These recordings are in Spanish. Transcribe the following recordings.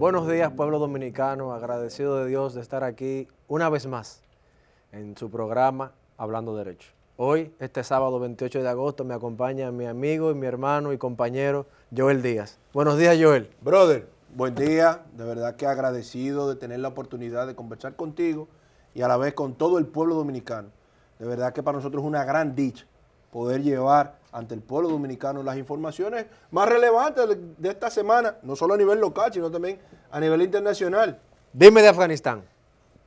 Buenos días, pueblo dominicano, agradecido de Dios de estar aquí una vez más en su programa Hablando Derecho. Hoy, este sábado 28 de agosto, me acompaña mi amigo y mi hermano y compañero Joel Díaz. Buenos días, Joel. Brother, buen día, de verdad que agradecido de tener la oportunidad de conversar contigo y a la vez con todo el pueblo dominicano. De verdad que para nosotros es una gran dicha poder llevar ante el pueblo dominicano las informaciones más relevantes de esta semana, no solo a nivel local, sino también a nivel internacional. Dime de Afganistán.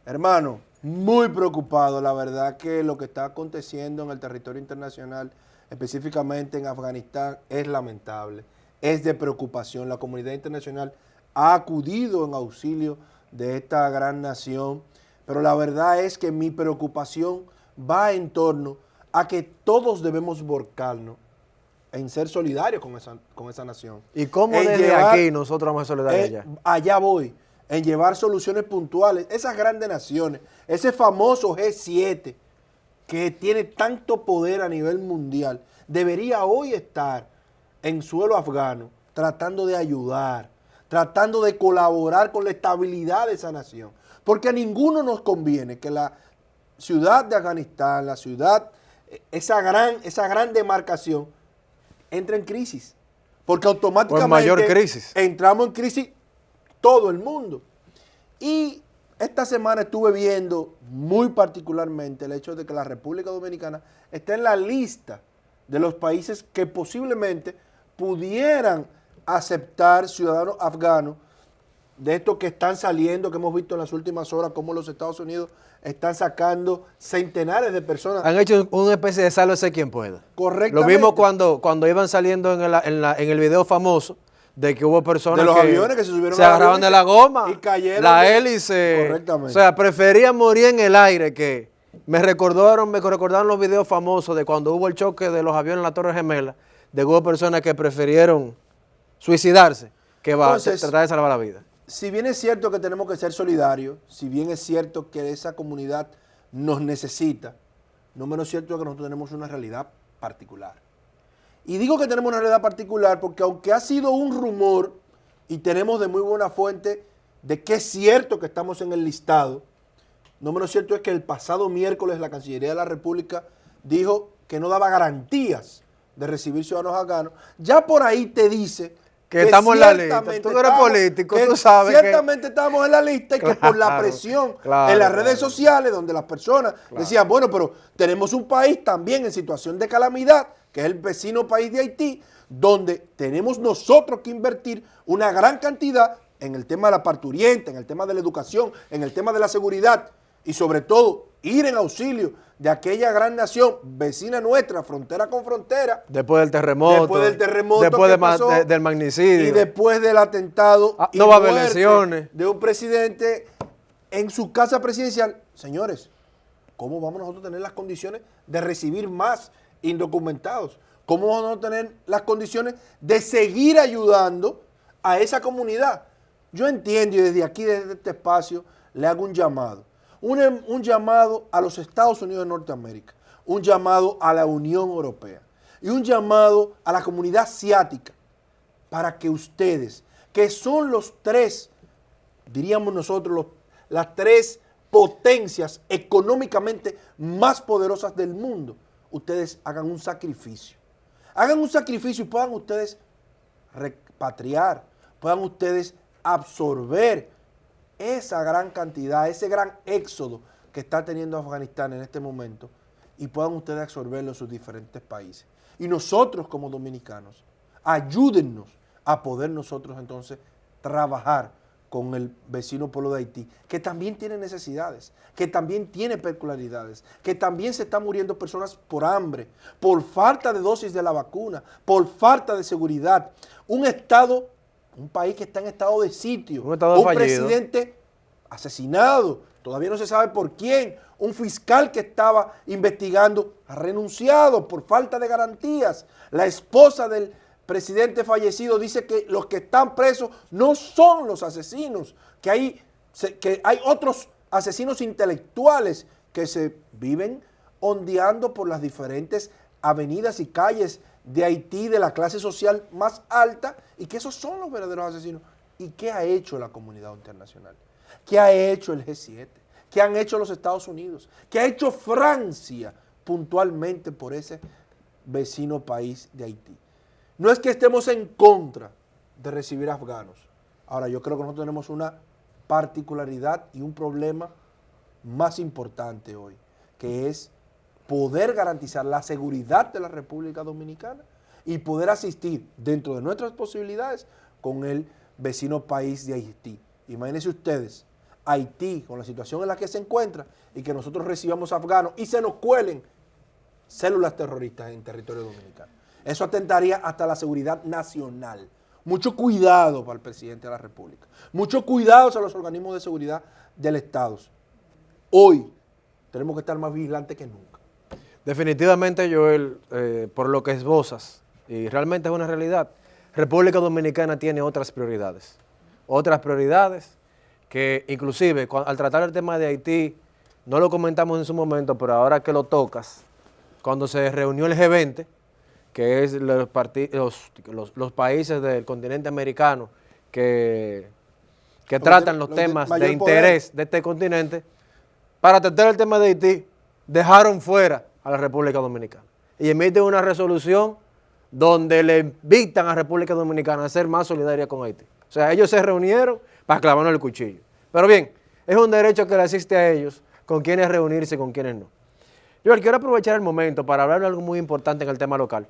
Hermano, muy preocupado, la verdad que lo que está aconteciendo en el territorio internacional, específicamente en Afganistán, es lamentable, es de preocupación. La comunidad internacional ha acudido en auxilio de esta gran nación, pero la verdad es que mi preocupación va en torno a que todos debemos volcarnos en ser solidarios con esa nación. ¿Y cómo desde aquí nosotros vamos a ser solidarios allá? Allá voy, en llevar soluciones puntuales. Esas grandes naciones, ese famoso G7 que tiene tanto poder a nivel mundial, debería hoy estar en suelo afgano tratando de ayudar, tratando de colaborar con la estabilidad de esa nación. Porque a ninguno nos conviene que la ciudad de Afganistán, la ciudad, esa gran demarcación, entra en crisis, porque automáticamente mayor crisis. entramos en crisis todo el mundo. Y esta semana estuve viendo muy particularmente el hecho de que la República Dominicana está en la lista de los países que posiblemente pudieran aceptar ciudadanos afganos, de estos que están saliendo, que hemos visto en las últimas horas, cómo los Estados Unidos están sacando centenares de personas. Han hecho una especie de sálvese quien pueda. Correctamente. Lo vimos cuando iban saliendo en el video famoso de que hubo personas de los aviones que se subieron se agarraban de la goma, y cayeron la hélice. Correctamente. O sea, preferían morir en el aire que... Me recordaron los videos famosos de cuando hubo el choque de los aviones en la Torre Gemela, de que hubo personas que prefirieron suicidarse que tratar de salvar la vida. Si bien es cierto que tenemos que ser solidarios, si bien es cierto que esa comunidad nos necesita, no menos cierto es que nosotros tenemos una realidad particular. Y digo que tenemos una realidad particular porque aunque ha sido un rumor y tenemos de muy buena fuente de que es cierto que estamos en el listado, no menos cierto es que el pasado miércoles la Cancillería de la República dijo que no daba garantías de recibir ciudadanos afganos. Ya por ahí te dice que estamos en la lista. Tú eres político, tú sabes ciertamente estamos en la lista y que por la presión en las redes sociales donde las personas decían, bueno, pero tenemos un país también en situación de calamidad, que es el vecino país de Haití, donde tenemos nosotros que invertir una gran cantidad en el tema de la parturienta, en el tema de la educación, en el tema de la seguridad y sobre todo ir en auxilio de aquella gran nación vecina nuestra, frontera con frontera. Después del terremoto. Después del magnicidio. Y después del atentado y no va a haber lesiones de un presidente en su casa presidencial. Señores, ¿cómo vamos nosotros a tener las condiciones de recibir más indocumentados? ¿Cómo vamos a tener las condiciones de seguir ayudando a esa comunidad? Yo entiendo y desde aquí, desde este espacio, le hago un llamado. Un llamado a los Estados Unidos de Norteamérica, un llamado a la Unión Europea y un llamado a la comunidad asiática para que ustedes, que son los tres, diríamos nosotros, las tres potencias económicamente más poderosas del mundo, ustedes hagan un sacrificio. Hagan un sacrificio y puedan ustedes repatriar, puedan ustedes absorber esa gran cantidad, ese gran éxodo que está teniendo Afganistán en este momento y puedan ustedes absorberlo en sus diferentes países. Y nosotros como dominicanos, ayúdennos a poder nosotros entonces trabajar con el vecino pueblo de Haití, que también tiene necesidades, que también tiene peculiaridades, que también se están muriendo personas por hambre, por falta de dosis de la vacuna, por falta de seguridad. Un país que está en estado de sitio, un presidente asesinado, todavía no se sabe por quién, un fiscal que estaba investigando ha renunciado por falta de garantías, la esposa del presidente fallecido dice que los que están presos no son los asesinos, que hay otros asesinos intelectuales que se viven ondeando por las diferentes avenidas y calles de Haití, de la clase social más alta, y que esos son los verdaderos asesinos. Haití, ¿qué ha hecho la comunidad internacional? ¿Qué ha hecho el G7? ¿Qué han hecho los Estados Unidos? ¿Qué ha hecho Francia puntualmente por ese vecino país de Haití? No es que estemos en contra de recibir afganos. Ahora, yo creo que nosotros tenemos una particularidad y un problema más importante hoy, que es poder garantizar la seguridad de la República Dominicana y poder asistir dentro de nuestras posibilidades con el vecino país de Haití. Imagínense ustedes, Haití, con la situación en la que se encuentra, y que nosotros recibamos afganos y se nos cuelen células terroristas en territorio dominicano. Eso atentaría hasta la seguridad nacional. Mucho cuidado para el presidente de la República. Mucho cuidado a los organismos de seguridad del Estado. Hoy tenemos que estar más vigilantes que nunca. Definitivamente, Joel, por lo que esbozas, y realmente es una realidad, República Dominicana tiene otras prioridades. Otras prioridades que inclusive al tratar el tema de Haití, no lo comentamos en su momento, pero ahora que lo tocas, cuando se reunió el G20, que es los países del continente americano que tratan los temas de interés de este continente, para tratar el tema de Haití, dejaron fuera a la República Dominicana y emiten una resolución donde le invitan a la República Dominicana a ser más solidaria con Haití. O sea, ellos se reunieron para clavarnos el cuchillo. Pero bien, es un derecho que le asiste a ellos con quienes reunirse y con quienes no. Yo quiero aprovechar el momento para hablar de algo muy importante en el tema local,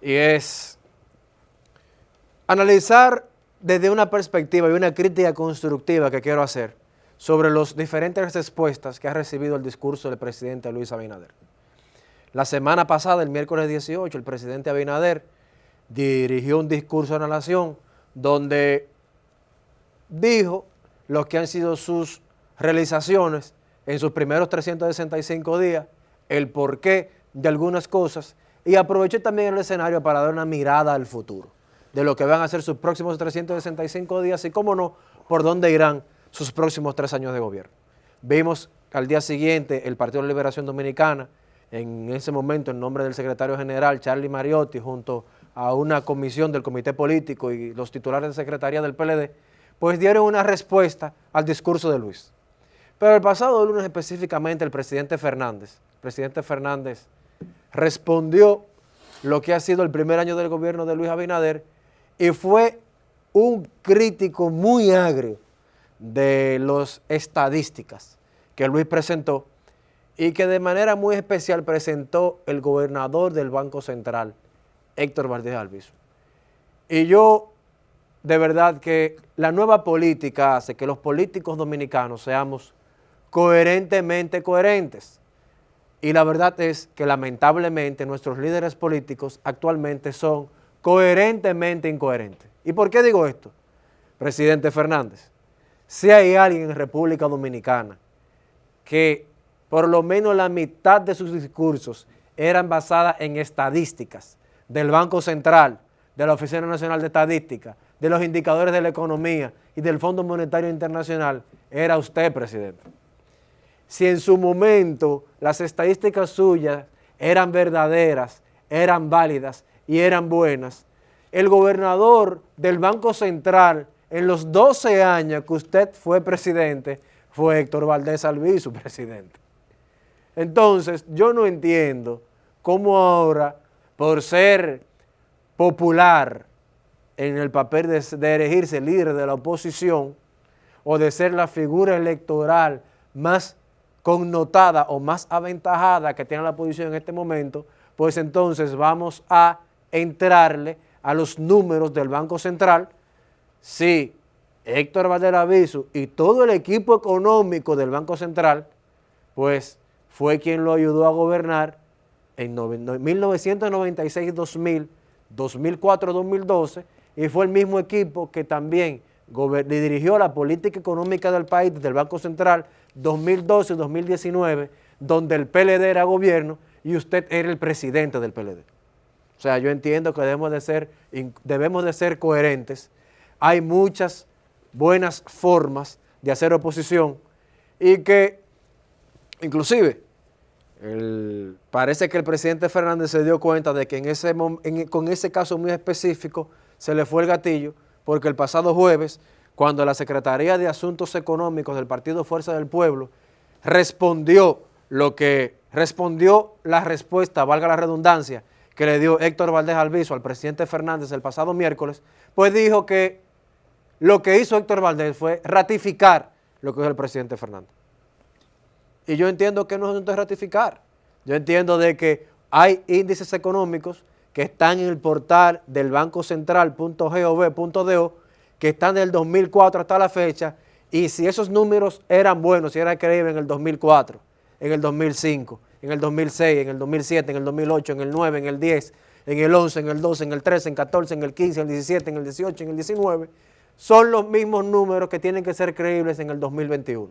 y es analizar desde una perspectiva y una crítica constructiva que quiero hacer sobre las diferentes respuestas que ha recibido el discurso del presidente Luis Abinader. La semana pasada, el miércoles 18, el presidente Abinader dirigió un discurso a la nación donde dijo lo que han sido sus realizaciones en sus primeros 365 días, el porqué de algunas cosas, y aprovechó también el escenario para dar una mirada al futuro, de lo que van a ser sus próximos 365 días y, cómo no, por dónde irán sus próximos 3 años de gobierno. Vimos al día siguiente el Partido de la Liberación Dominicana, en ese momento en nombre del secretario general Charlie Mariotti, junto a una comisión del comité político y los titulares de secretaría del PLD, pues dieron una respuesta al discurso de Luis. Pero el pasado lunes específicamente el presidente Fernández respondió lo que ha sido el primer año del gobierno de Luis Abinader y fue un crítico muy agrio de las estadísticas que Luis presentó y que de manera muy especial presentó el gobernador del Banco Central, Héctor Valdés Albizu. Y yo, de verdad que la nueva política hace que los políticos dominicanos seamos coherentemente coherentes. Y la verdad es que lamentablemente nuestros líderes políticos actualmente son coherentemente incoherentes. ¿Y por qué digo esto? Presidente Fernández, si hay alguien en República Dominicana que por lo menos la mitad de sus discursos eran basadas en estadísticas del Banco Central, de la Oficina Nacional de Estadística, de los indicadores de la economía y del Fondo Monetario Internacional, era usted, presidente. Si en su momento las estadísticas suyas eran verdaderas, eran válidas y eran buenas, el gobernador del Banco Central en los 12 años que usted fue presidente fue Héctor Valdés Albizu, presidente. Entonces, yo no entiendo cómo ahora, por ser popular en el papel de elegirse líder de la oposición o de ser la figura electoral más connotada o más aventajada que tiene la oposición en este momento, pues entonces vamos a entrarle a los números del Banco Central. Sí, Héctor Valdés Albizu y todo el equipo económico del Banco Central, pues fue quien lo ayudó a gobernar en 1996-2000, 2004-2012, y fue el mismo equipo que también dirigió la política económica del país desde el Banco Central 2012-2019, donde el PLD era gobierno y usted era el presidente del PLD. O sea, yo entiendo que debemos de ser coherentes. Hay muchas buenas formas de hacer oposición y que inclusive parece que el presidente Fernández se dio cuenta de que con ese caso muy específico se le fue el gatillo, porque el pasado jueves, cuando la Secretaría de Asuntos Económicos del Partido Fuerza del Pueblo respondió la respuesta, valga la redundancia, que le dio Héctor Valdés Albizu al presidente Fernández el pasado miércoles, pues dijo que lo que hizo Héctor Valdés fue ratificar lo que dijo el presidente Fernández. Y yo entiendo que no es asunto de ratificar. Yo entiendo de que hay índices económicos que están en el portal del Banco Central.gov.do que están del 2004 hasta la fecha, y si esos números eran buenos, si eran creíbles en el 2004, en el 2005, en el 2006, en el 2007, en el 2008, en el 9, en el 10, en el 11, en el 12, en el 13, en el 14, en el 15, en el 17, en el 18, en el 19, son los mismos números que tienen que ser creíbles en el 2021.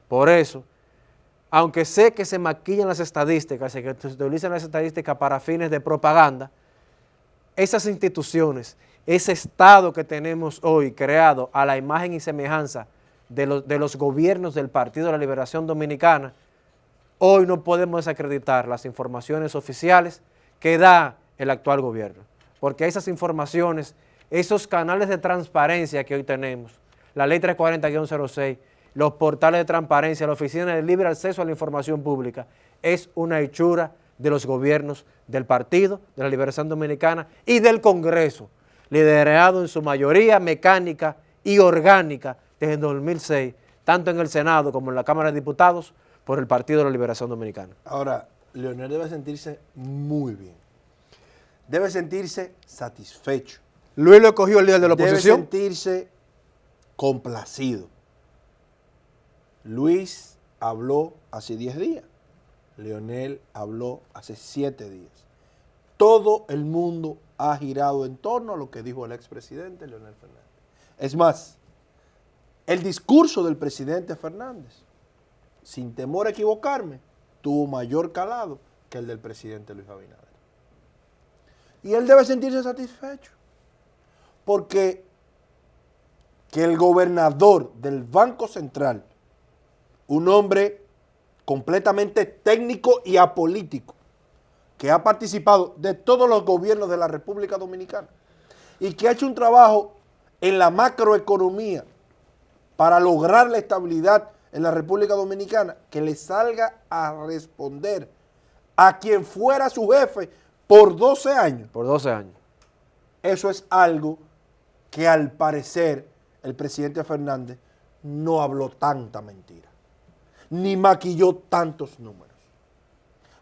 Por eso, aunque sé que se maquillan las estadísticas, que se utilizan las estadísticas para fines de propaganda, esas instituciones, ese Estado que tenemos hoy creado a la imagen y semejanza de los gobiernos del Partido de la Liberación Dominicana, hoy no podemos desacreditar las informaciones oficiales que da el actual gobierno, porque esas informaciones, esos canales de transparencia que hoy tenemos, la ley 340-06, los portales de transparencia, la Oficina de Libre Acceso a la Información Pública, es una hechura de los gobiernos del Partido de la Liberación Dominicana y del Congreso, liderado en su mayoría mecánica y orgánica desde el 2006, tanto en el Senado como en la Cámara de Diputados, por el Partido de la Liberación Dominicana. Ahora, Leonel debe sentirse muy bien. Debe sentirse satisfecho. Luis lo escogió el líder de la oposición. Debe sentirse complacido. Luis habló hace 10 días. Leonel habló hace 7 días. Todo el mundo ha girado en torno a lo que dijo el expresidente Leonel Fernández. Es más, el discurso del presidente Fernández, sin temor a equivocarme, tuvo mayor calado que el del presidente Luis Abinader. Y él debe sentirse satisfecho, porque que el gobernador del Banco Central, un hombre completamente técnico y apolítico, que ha participado de todos los gobiernos de la República Dominicana y que ha hecho un trabajo en la macroeconomía para lograr la estabilidad en la República Dominicana, que le salga a responder a quien fuera su jefe por 12 años. Por 12 años. Eso es algo que al parecer el presidente Fernández no habló tanta mentira, ni maquilló tantos números.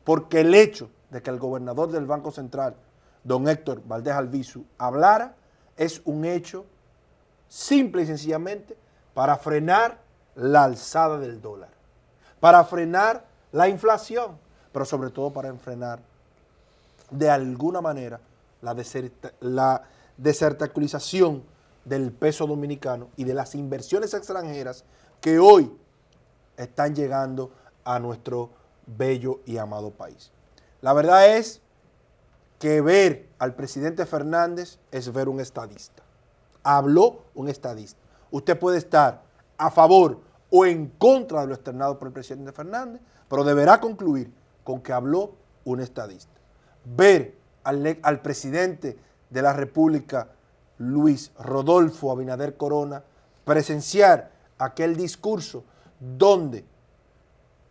Porque el hecho de que el gobernador del Banco Central, don Héctor Valdés Albizu, hablara, es un hecho simple y sencillamente para frenar la alzada del dólar, para frenar la inflación, pero sobre todo para frenar de alguna manera la desarticulación del peso dominicano y de las inversiones extranjeras que hoy están llegando a nuestro bello y amado país. La verdad es que ver al presidente Fernández es ver un estadista. Habló un estadista. Usted puede estar a favor o en contra de lo externado por el presidente Fernández, pero deberá concluir con que habló un estadista. Ver al presidente de la República, Luis Rodolfo Abinader Corona, presenciar aquel discurso donde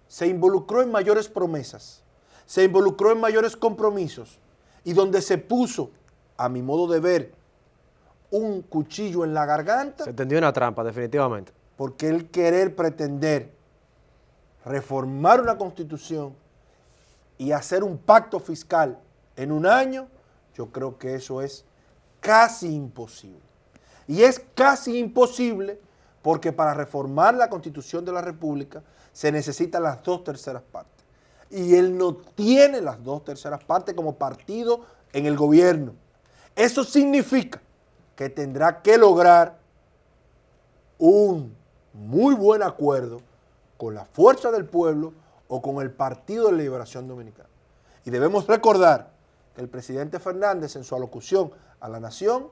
se involucró en mayores promesas, se involucró en mayores compromisos y donde se puso, a mi modo de ver, un cuchillo en la garganta. Se tendió una trampa, definitivamente. Porque él querer pretender reformar una constitución y hacer un pacto fiscal en un año, yo creo que eso es casi imposible. Y es casi imposible porque para reformar la Constitución de la República se necesitan las 2/3 partes. Y él no tiene las 2/3 partes como partido en el gobierno. Eso significa que tendrá que lograr un muy buen acuerdo con la Fuerza del Pueblo o con el Partido de Liberación Dominicana. Y debemos recordar que el presidente Fernández, en su alocución a la nación,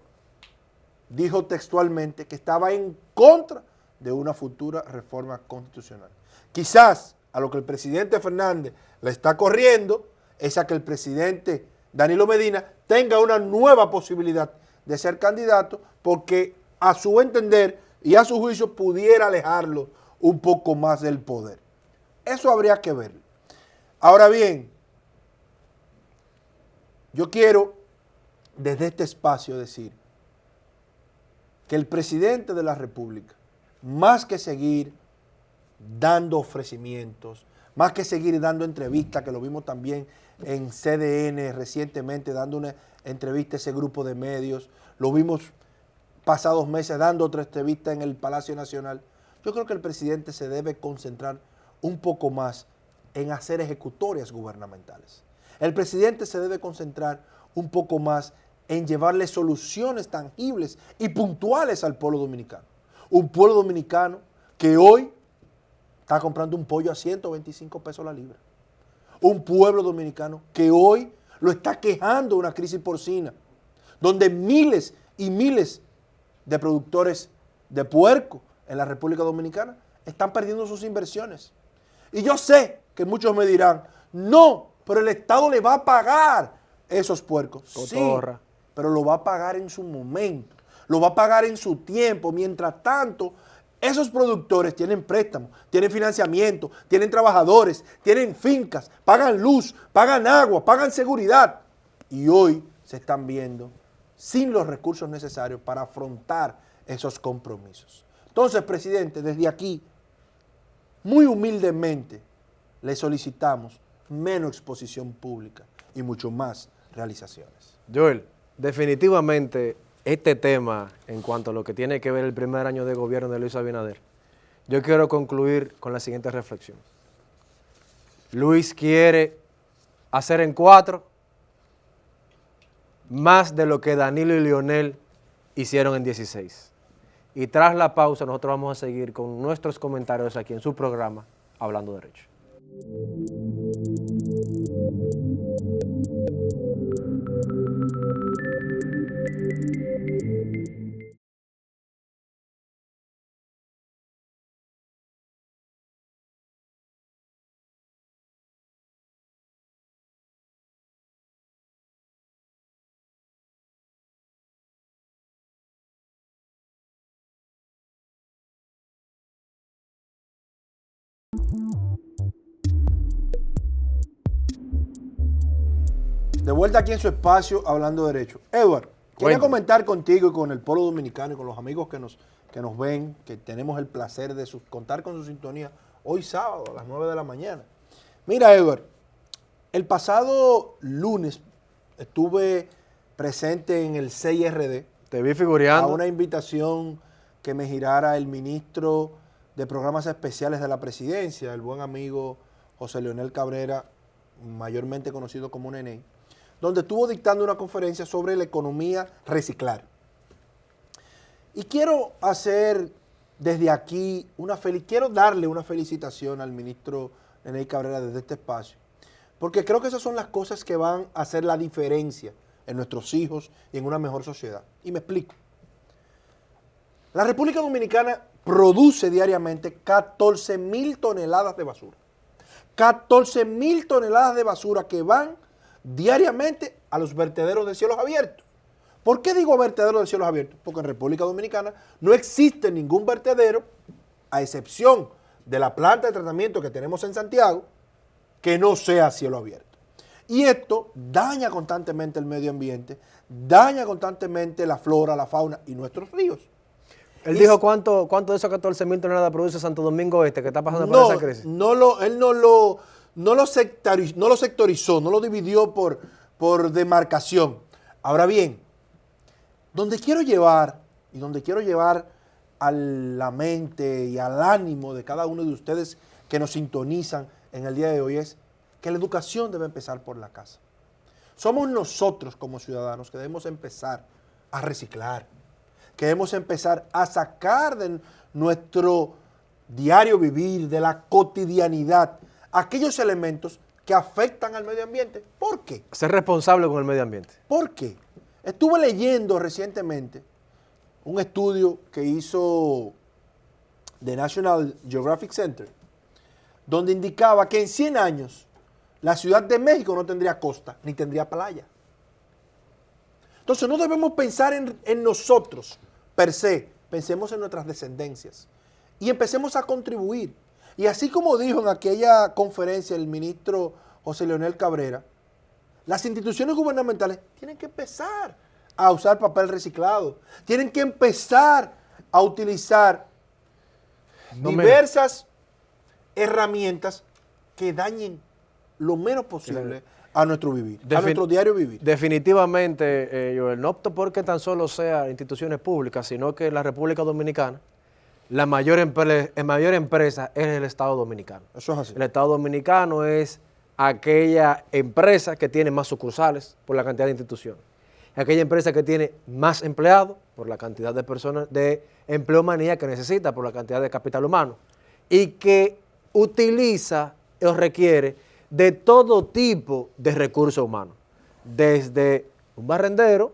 dijo textualmente que estaba en contra de una futura reforma constitucional. Quizás a lo que el presidente Fernández le está corriendo es a que el presidente Danilo Medina tenga una nueva posibilidad de ser candidato porque a su entender y a su juicio pudiera alejarlo un poco más del poder. Eso habría que verlo. Ahora bien, yo quiero desde este espacio decir que el presidente de la República, más que seguir dando ofrecimientos, más que seguir dando entrevistas, que lo vimos también en CDN recientemente, dando una entrevista a ese grupo de medios, lo vimos pasados meses dando otra entrevista en el Palacio Nacional. Yo creo que el presidente se debe concentrar un poco más en hacer ejecutorias gubernamentales. El presidente se debe concentrar un poco más en llevarle soluciones tangibles y puntuales al pueblo dominicano. Un pueblo dominicano que hoy está comprando un pollo a 125 pesos la libra. Un pueblo dominicano que hoy lo está quejando una crisis porcina, donde miles y miles de productores de puerco en la República Dominicana están perdiendo sus inversiones. Y yo sé que muchos me dirán, no, pero el Estado le va a pagar esos puercos. Cotorra. Sí, pero lo va a pagar en su momento, lo va a pagar en su tiempo. Mientras tanto, esos productores tienen préstamos, tienen financiamiento, tienen trabajadores, tienen fincas, pagan luz, pagan agua, pagan seguridad. Y hoy se están viendo sin los recursos necesarios para afrontar esos compromisos. Entonces, presidente, desde aquí, muy humildemente, le solicitamos menos exposición pública y mucho más realizaciones. Joel, definitivamente este tema en cuanto a lo que tiene que ver el primer año de gobierno de Luis Abinader, yo quiero concluir con la siguiente reflexión. Luis quiere hacer en 4 más de lo que Danilo y Leonel hicieron en 16. Y tras la pausa nosotros vamos a seguir con nuestros comentarios aquí en su programa Hablando Derecho. De vuelta aquí en su espacio, Hablando Derecho. Edward, quería Cuéntame. comentar contigo y con el pueblo dominicano y con los amigos que nos ven, que tenemos el placer de contar con su sintonía hoy sábado a las 9 de la mañana. Mira, Edward, el pasado lunes estuve presente en el CIRD Te vi a figureando. una invitación que me girara el ministro de Programas Especiales de la Presidencia, el buen amigo José Leonel Cabrera, mayormente conocido como Nene, donde estuvo dictando una conferencia sobre la economía reciclar. Y quiero hacer desde aquí quiero darle una felicitación al ministro Nene Cabrera desde este espacio, porque creo que esas son las cosas que van a hacer la diferencia en nuestros hijos y en una mejor sociedad. Y me explico. La República Dominicana produce diariamente 14,000 toneladas de basura. 14,000 toneladas de basura que van diariamente a los vertederos de cielos abiertos. ¿Por qué digo vertederos de cielos abiertos? Porque en República Dominicana no existe ningún vertedero, a excepción de la planta de tratamiento que tenemos en Santiago, que no sea a cielo abierto. Y esto daña constantemente el medio ambiente, daña constantemente la flora, la fauna y nuestros ríos. Él dijo cuánto de esos 14,000 toneladas produce Santo Domingo Este, que está pasando por esa crisis. Él no lo sectorizó, no lo dividió por demarcación. Ahora bien, donde quiero llevar a la mente y al ánimo de cada uno de ustedes que nos sintonizan en el día de hoy es que la educación debe empezar por la casa. Somos nosotros como ciudadanos que debemos empezar a reciclar, que debemos empezar a sacar de nuestro diario vivir, de la cotidianidad, aquellos elementos que afectan al medio ambiente. ¿Por qué? Ser responsable con el medio ambiente. ¿Por qué? Estuve leyendo recientemente un estudio que hizo The National Geographic Center, donde indicaba que en 100 años la Ciudad de México no tendría costa ni tendría playa. Entonces no debemos pensar en nosotros per se, pensemos en nuestras descendencias y empecemos a contribuir. Y así como dijo en aquella conferencia el ministro José Leonel Cabrera, las instituciones gubernamentales tienen que empezar a usar papel reciclado, tienen que empezar a utilizar diversas herramientas que dañen lo menos posible a nuestro vivir, a nuestro diario vivir. Definitivamente, Joel, no opto porque tan solo sea instituciones públicas, sino que la República Dominicana, la mayor empresa es el Estado Dominicano. Eso es así. El Estado Dominicano es aquella empresa que tiene más sucursales por la cantidad de instituciones. Aquella empresa que tiene más empleados por la cantidad de personas de empleomanía que necesita, por la cantidad de capital humano. Y que utiliza o requiere de todo tipo de recursos humanos. Desde un barrendero,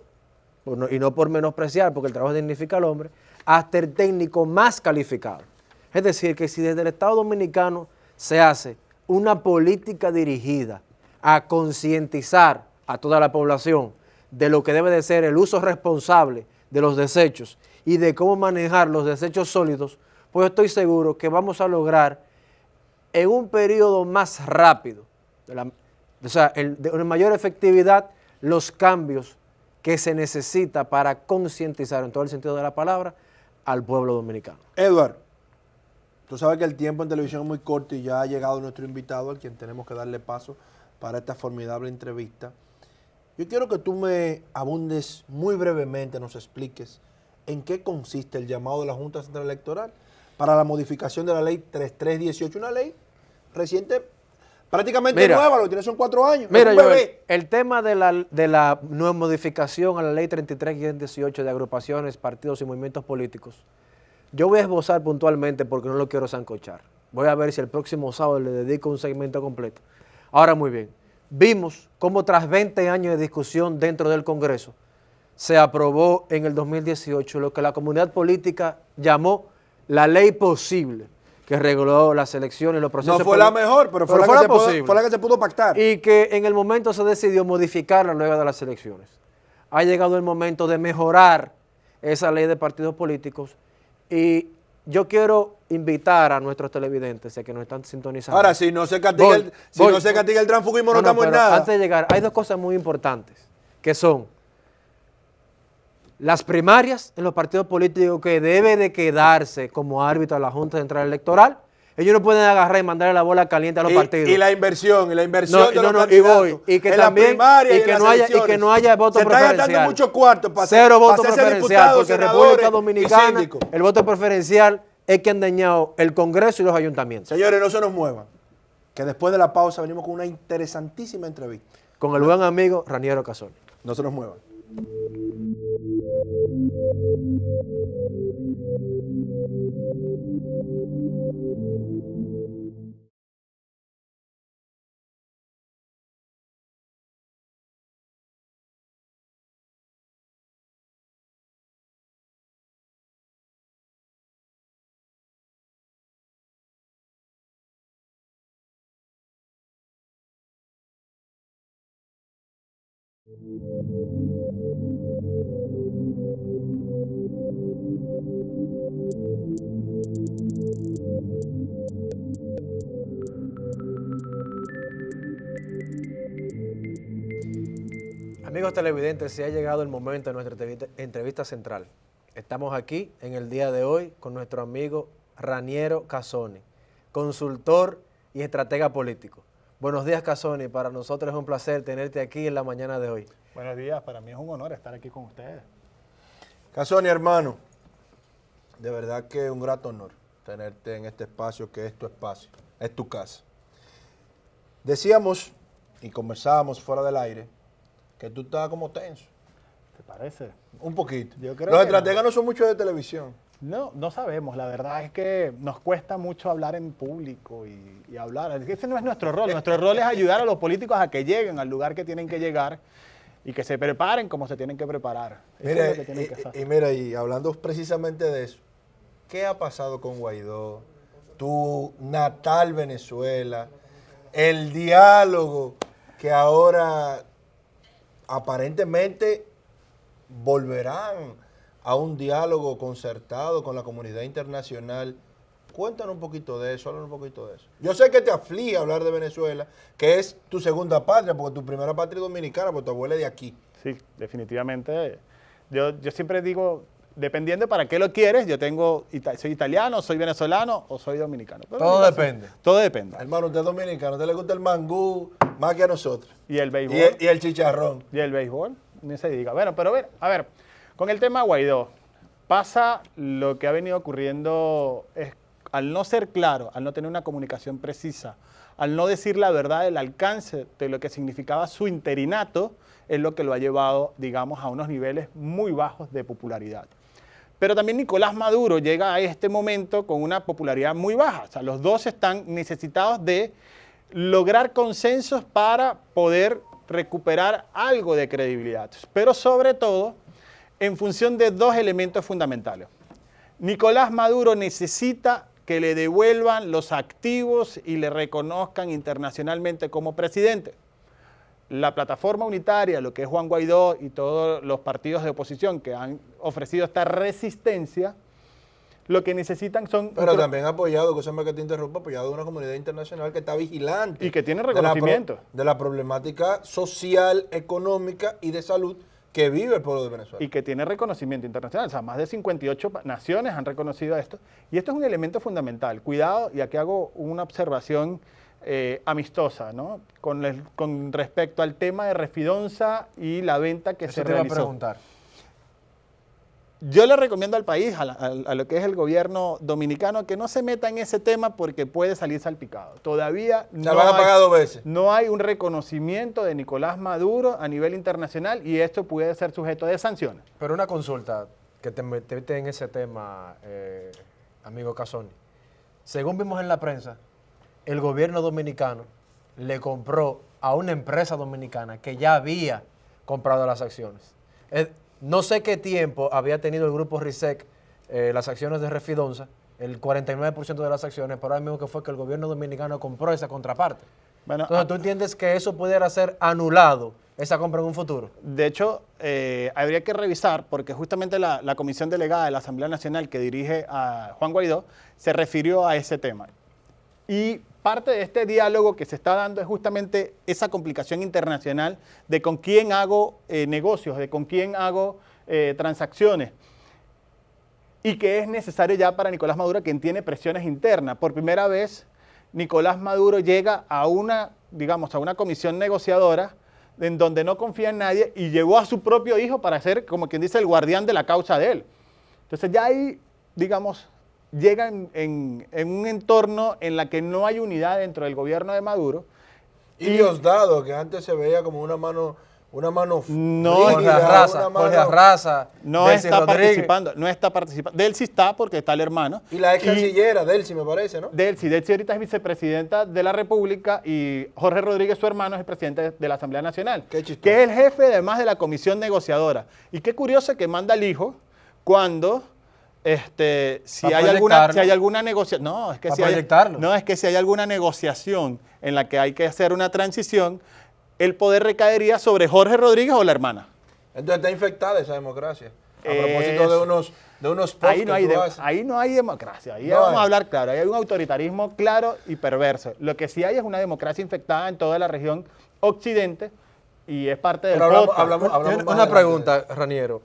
y no por menospreciar, porque el trabajo dignifica al hombre, hasta el técnico más calificado. Es decir, que si desde el Estado Dominicano se hace una política dirigida a concientizar a toda la población de lo que debe de ser el uso responsable de los desechos y de cómo manejar los desechos sólidos, pues estoy seguro que vamos a lograr en un periodo más rápido, de mayor efectividad, los cambios que se necesita para concientizar, en todo el sentido de la palabra, al pueblo dominicano. Edward, tú sabes que el tiempo en televisión es muy corto y ya ha llegado nuestro invitado, al quien tenemos que darle paso para esta formidable entrevista. Yo quiero que tú me abundes muy brevemente, nos expliques en qué consiste el llamado de la Junta Central Electoral para la modificación de la ley 3318, una ley reciente, prácticamente nueva, lo que tiene son 4 años. Mira, Joel, el tema de la nueva modificación a la ley 3318 de agrupaciones, partidos y movimientos políticos, yo voy a esbozar puntualmente porque no lo quiero sancochar. Voy a ver si el próximo sábado le dedico un segmento completo. Ahora, muy bien, vimos cómo tras 20 años de discusión dentro del Congreso, se aprobó en el 2018 lo que la comunidad política llamó la ley posible, que reguló las elecciones y los procesos. No fue la mejor, pero fue la que se pudo pactar. Y que en el momento se decidió modificarla luego de las elecciones. Ha llegado el momento de mejorar esa ley de partidos políticos y yo quiero invitar a nuestros televidentes a que nos están sintonizando. Ahora, si no se castiga el transfugismo, no estamos en nada. Antes de llegar, hay dos cosas muy importantes, que son las primarias en los partidos políticos, que debe de quedarse como árbitro a la Junta Central Electoral. Ellos no pueden agarrar y mandarle la bola caliente a los partidos. Y la inversión de los candidatos. Y que también, y que no haya voto preferencial. Se están gastando mucho cuarto para cero voto preferencial, porque en República Dominicana el voto preferencial es que han dañado el Congreso y los ayuntamientos. Señores, no se nos muevan, que después de la pausa venimos con una interesantísima entrevista. Con el buen amigo Raniero Casoni. No se nos muevan. Amigos televidentes, se ha llegado el momento de nuestra entrevista central. Estamos aquí en el día de hoy con nuestro amigo Raniero Casoni, consultor y estratega político. Buenos días, Casoni. Para nosotros es un placer tenerte aquí en la mañana de hoy. Buenos días, para mí es un honor estar aquí con ustedes. Casoni, hermano, de verdad que es un grato honor tenerte en este espacio, que es tu espacio, es tu casa. Decíamos y conversábamos fuera del aire que tú estabas como tenso. ¿Te parece? Un poquito. Yo creo Los que estrategas no son mucho de televisión. No sabemos. La verdad es que nos cuesta mucho hablar en público y hablar. Ese no es nuestro rol. Nuestro rol es ayudar a los políticos a que lleguen al lugar que tienen que llegar y que se preparen como se tienen que preparar. Mira, es lo que tienen que hacer. Mira, y hablando precisamente de eso, ¿qué ha pasado con Guaidó? Tu natal Venezuela, el diálogo que ahora aparentemente volverán a un diálogo concertado con la comunidad internacional. Cuéntanos un poquito de eso, háblanos un poquito de eso. Yo sé que te aflige hablar de Venezuela, que es tu segunda patria, porque tu primera patria es dominicana, porque tu abuela es de aquí. Sí, definitivamente. Yo siempre digo, dependiendo para qué lo quieres, soy italiano, soy venezolano o soy dominicano. Pero Todo depende. Todo depende. Hermano, usted es dominicano, a usted le gusta el mangú más que a nosotros. Y el béisbol. Y el chicharrón. Y el béisbol, ni se diga. Bueno, pero a ver, con el tema Guaidó, pasa lo que ha venido ocurriendo, es al no ser claro, al no tener una comunicación precisa, al no decir la verdad del alcance de lo que significaba su interinato, es lo que lo ha llevado, digamos, a unos niveles muy bajos de popularidad. Pero también Nicolás Maduro llega a este momento con una popularidad muy baja. O sea, los dos están necesitados de lograr consensos para poder recuperar algo de credibilidad. Pero sobre todo, en función de dos elementos fundamentales. Nicolás Maduro necesita que le devuelvan los activos y le reconozcan internacionalmente como presidente. La plataforma unitaria, lo que es Juan Guaidó y todos los partidos de oposición que han ofrecido esta resistencia, lo que necesitan son... Pero también apoyado, cosa más que te interrumpa, apoyado de una comunidad internacional que está vigilante. Y que tiene reconocimiento. De la problemática social, económica y de salud que vive el pueblo de Venezuela. Y que tiene reconocimiento internacional. O sea, más de 58 naciones han reconocido esto. Y esto es un elemento fundamental. Cuidado, y aquí hago una observación amistosa, ¿no? Con respecto al tema de Refidonza y la venta que Eso se te iba a realizó. preguntar. Yo le recomiendo al país, a lo que es el gobierno dominicano, que no se meta en ese tema porque puede salir salpicado. Todavía Se van a pagar 2 veces. no hay un reconocimiento de Nicolás Maduro a nivel internacional y esto puede ser sujeto de sanciones. Pero una consulta que te metiste en ese tema, amigo Casoni. Según vimos en la prensa, el gobierno dominicano le compró a una empresa dominicana que ya había comprado las acciones. No sé qué tiempo había tenido el grupo RISEC las acciones de Refidonza, el 49% de las acciones, pero ahora mismo que fue que el gobierno dominicano compró esa contraparte. Bueno, Entonces, ¿tú entiendes que eso pudiera ser anulado, esa compra en un futuro? de hecho, habría que revisar, porque justamente la comisión delegada de la Asamblea Nacional que dirige a Juan Guaidó se refirió a ese tema. Y parte de este diálogo que se está dando es justamente esa complicación internacional de con quién hago negocios, de con quién hago transacciones. Y que es necesario ya para Nicolás Maduro, quien tiene presiones internas. Por primera vez, Nicolás Maduro llega a una comisión negociadora en donde no confía en nadie y llevó a su propio hijo para ser, como quien dice, el guardián de la causa de él. Entonces ya ahí, digamos, llega en un entorno en la que no hay unidad dentro del gobierno de Maduro. Y Diosdado, que antes se veía como una mano No, rígida, Jorge Arraza, no Delcy está Rodríguez. participando. Delcy está porque está el hermano. Y la ex cancillera, Delcy, me parece, ¿no? Delcy ahorita es vicepresidenta de la República y Jorge Rodríguez, su hermano, es el presidente de la Asamblea Nacional. Qué chistoso. Que es el jefe además de la comisión negociadora. Y qué curioso que manda al hijo cuando si hay alguna negociación. No, es que si hay alguna negociación en la que hay que hacer una transición, el poder recaería sobre Jorge Rodríguez o la hermana. Entonces está infectada esa democracia. A propósito de unos posts Ahí no hay democracia. Ahí vamos a hablar claro. Ahí hay un autoritarismo claro y perverso. Lo que sí hay es una democracia infectada en toda la región occidente y es parte del podcast. hablamos más Una adelante. pregunta, Raniero.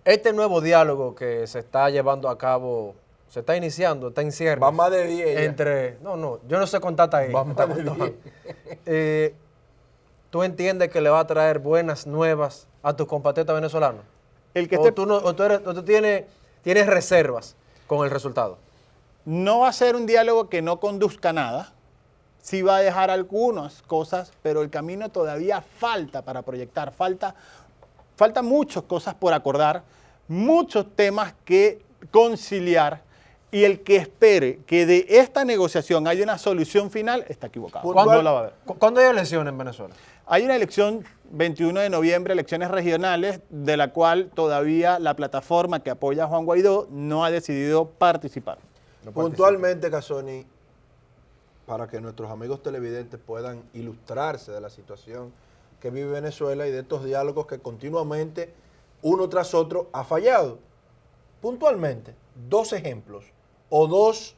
Este nuevo diálogo que se está llevando a cabo, se está iniciando, está en cierre. Va más de 10 ya. Entre, no, yo no sé contarte ahí. Va más de 10. ¿Tú entiendes que le va a traer buenas nuevas a tus compatriotas venezolanos? El que ¿O tú tienes reservas con el resultado? no va a ser un diálogo que no conduzca a nada. Sí va a dejar algunas cosas, pero el camino todavía falta para proyectar. Falta muchas cosas por acordar, muchos temas que conciliar. Y el que espere que de esta negociación haya una solución final está equivocado. ¿Cuándo No la va a haber. ¿Cuándo hay elecciones en Venezuela? Hay una elección 21 de noviembre, elecciones regionales, de la cual todavía la plataforma que apoya a Juan Guaidó no ha decidido participar. Puntualmente, Casoni, para que nuestros amigos televidentes puedan ilustrarse de la situación que vive Venezuela y de estos diálogos que continuamente uno tras otro ha fallado. Puntualmente, 2 ejemplos o 2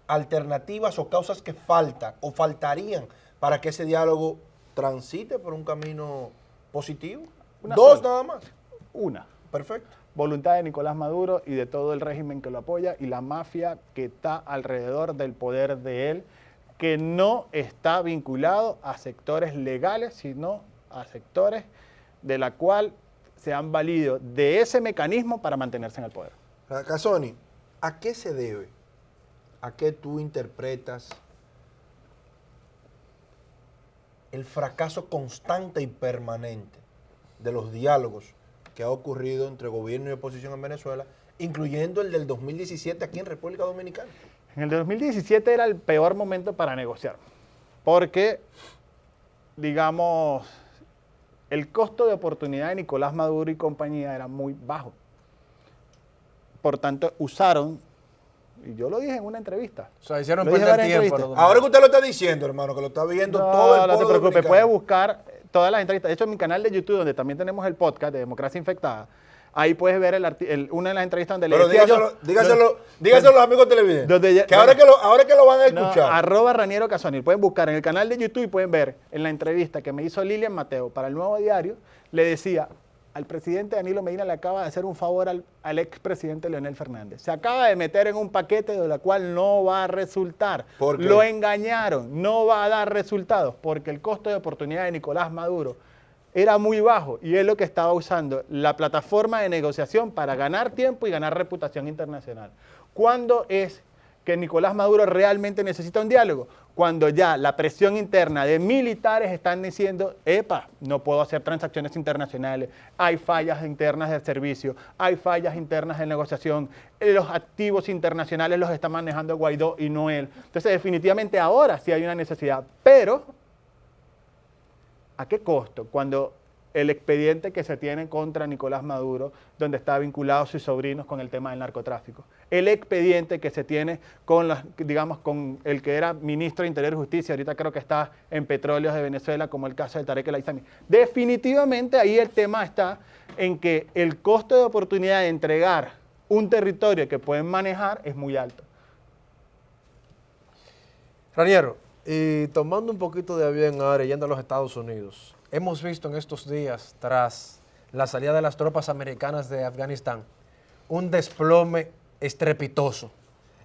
alternativas o causas que faltan o faltarían para que ese diálogo transite por un camino positivo. Una 2 sola. nada más. Una, Perfecto. voluntad de Nicolás Maduro y de todo el régimen que lo apoya y la mafia que está alrededor del poder de él, que no está vinculado a sectores legales, sino a sectores de la cual se han valido de ese mecanismo para mantenerse en el poder. Casoni, ¿a qué se debe? ¿A qué tú interpretas el fracaso constante y permanente de los diálogos que ha ocurrido entre gobierno y oposición en Venezuela, incluyendo el del 2017 aquí en República Dominicana? En el 2017 era el peor momento para negociar, porque, digamos, el costo de oportunidad de Nicolás Maduro y compañía era muy bajo. Por tanto, usaron, y yo lo dije en una entrevista. O sea, hicieron Lo dije perder en varias tiempo. entrevistas. Ahora que usted lo está diciendo, hermano, que lo está viendo todo el No te pueblo preocupes, dominicano. puedes buscar todas las entrevistas. De hecho, en mi canal de YouTube, donde también tenemos el podcast de Democracia Infectada, ahí puedes ver una de las entrevistas donde Pero le decía dígaselo a los amigos televidentes. donde ya- Que ahora que lo van a No, escuchar. @Raniero Casoni. Pueden buscar en el canal de YouTube y pueden ver en la entrevista que me hizo Lilian Mateo para el Nuevo Diario, le decía, al presidente Danilo Medina le acaba de hacer un favor al expresidente Leonel Fernández. Se acaba de meter en un paquete de la cual no va a resultar. ¿Por qué? Lo engañaron, no va a dar resultados, porque el costo de oportunidad de Nicolás Maduro era muy bajo y es lo que estaba usando la plataforma de negociación para ganar tiempo y ganar reputación internacional. ¿Cuándo es que Nicolás Maduro realmente necesita un diálogo? Cuando ya la presión interna de militares están diciendo, epa, no puedo hacer transacciones internacionales, hay fallas internas del servicio, hay fallas internas de negociación, los activos internacionales los está manejando Guaidó y no él. Entonces, definitivamente ahora sí hay una necesidad, pero ¿a qué costo? Cuando el expediente que se tiene contra Nicolás Maduro, donde está vinculado sus sobrinos con el tema del narcotráfico. El expediente que se tiene con, con el que era ministro de Interior y Justicia, ahorita creo que está en Petróleos de Venezuela, como el caso de Tarek El Aissami. Definitivamente ahí el tema está en que el costo de oportunidad de entregar un territorio que pueden manejar es muy alto. Raniero, y tomando un poquito de avión ahora y yendo a los Estados Unidos, hemos visto en estos días, tras la salida de las tropas americanas de Afganistán, un desplome estrepitoso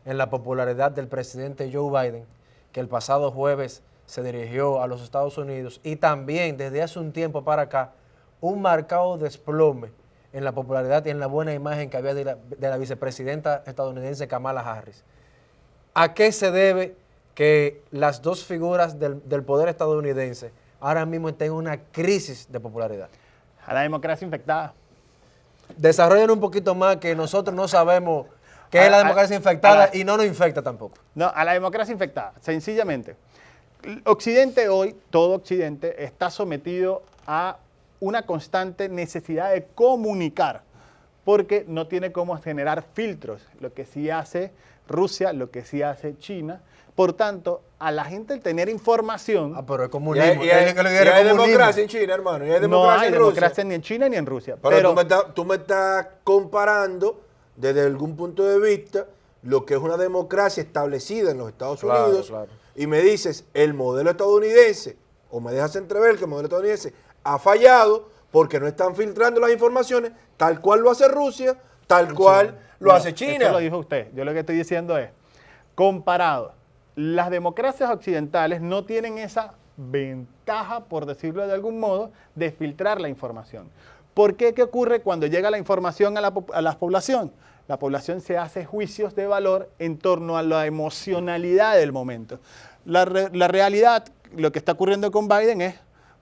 en la popularidad del presidente Joe Biden, que el pasado jueves se dirigió a los Estados Unidos, y también desde hace un tiempo para acá, un marcado desplome en la popularidad y en la buena imagen que había de la vicepresidenta estadounidense Kamala Harris. ¿A qué se debe que las dos figuras del poder estadounidense ahora mismo estén en una crisis de popularidad? A la democracia infectada. Desarrollen un poquito más, que nosotros no sabemos qué es la democracia infectada y no nos infecta tampoco. No, a la democracia infectada, sencillamente. Occidente hoy, todo Occidente, está sometido a una constante necesidad de comunicar, porque no tiene cómo generar filtros, lo que sí hace Rusia, lo que sí hace China. Por tanto, a la gente el tener información... Pero es Y comunismo. hay democracia en China, hermano. Y hay No hay democracia en democracia Rusia. ni en China ni en Rusia. Pero tú me estás comparando desde algún punto de vista lo que es una democracia establecida en los Estados Claro, Unidos claro. y me dices el modelo estadounidense, o me dejas entrever que el modelo estadounidense ha fallado porque no están filtrando las informaciones tal cual lo hace Rusia, tal cual lo hace China. Eso lo dijo usted. Yo lo que estoy diciendo es, comparado, las democracias occidentales no tienen esa ventaja, por decirlo de algún modo, de filtrar la información. ¿Por qué? ¿Qué ocurre cuando llega la información a la población? La población se hace juicios de valor en torno a la emocionalidad del momento. La realidad, lo que está ocurriendo con Biden es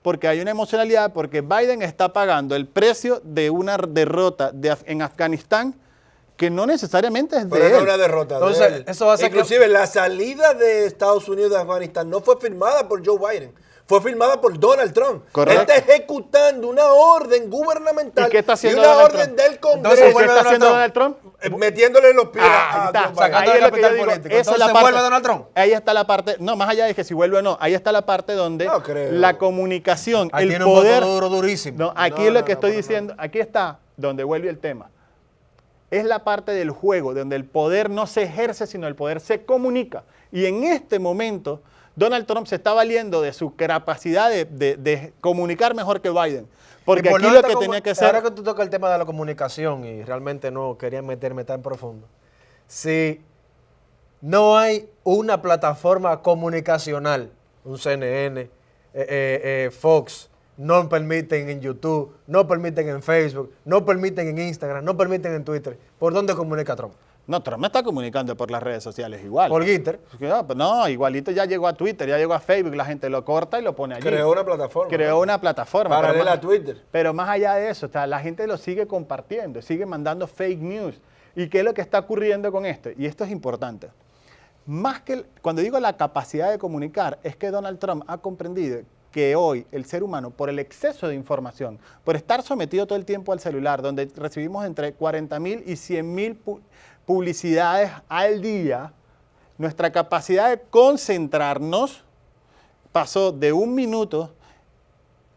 porque hay una emocionalidad, porque Biden está pagando el precio de una derrota en Afganistán que no necesariamente es de Pero no él. una derrota Entonces, de él. eso hace Inclusive la salida de Estados Unidos de Afganistán no fue firmada por Joe Biden, fue firmada por Donald Trump. Correcto. Él está ejecutando una orden gubernamental ¿Y qué está haciendo una Donald orden Trump? del Congreso. Entonces, ¿Qué vuelve está haciendo Donald Donald Trump? Metiéndole los pies Ahí a está, Joe Biden. sacando ahí el es lo que yo capital digo, político. esa es la Entonces, parte, ¿vuelve Donald Trump? ahí está la parte, no, más allá de que si vuelve o no, ahí está la parte donde No creo. la comunicación, Ahí el tiene poder, un voto duro, durísimo. no, aquí No, es lo no, que no, estoy pero no. diciendo, aquí está donde vuelve el tema. Es la parte del juego, donde el poder no se ejerce, sino el poder se comunica. Y en este momento, Donald Trump se está valiendo de su capacidad de comunicar mejor que Biden. Porque Y por aquí no lo esta que comu- tenía que ser... Ahora que tú tocas el tema de la comunicación y realmente no quería meterme tan profundo. Si no hay una plataforma comunicacional, un CNN, Fox, no permiten en YouTube, no permiten en Facebook, no permiten en Instagram, no permiten en Twitter, ¿por dónde comunica Trump? No, Trump está comunicando por las redes sociales igual. Por Twitter. No, igualito ya llegó a Twitter, ya llegó a Facebook, la gente lo corta y lo pone allí. Creó una plataforma. Creó una plataforma. pero paralela más- a Twitter. Pero más allá de eso, o sea, la gente lo sigue compartiendo, sigue mandando fake news. ¿Y qué es lo que está ocurriendo con esto? Y esto es importante. Más que, cuando digo la capacidad de comunicar, es que Donald Trump ha comprendido que hoy el ser humano, por el exceso de información, por estar sometido todo el tiempo al celular, donde recibimos entre 40.000 y 100.000 publicidades al día, nuestra capacidad de concentrarnos pasó de 1 minuto,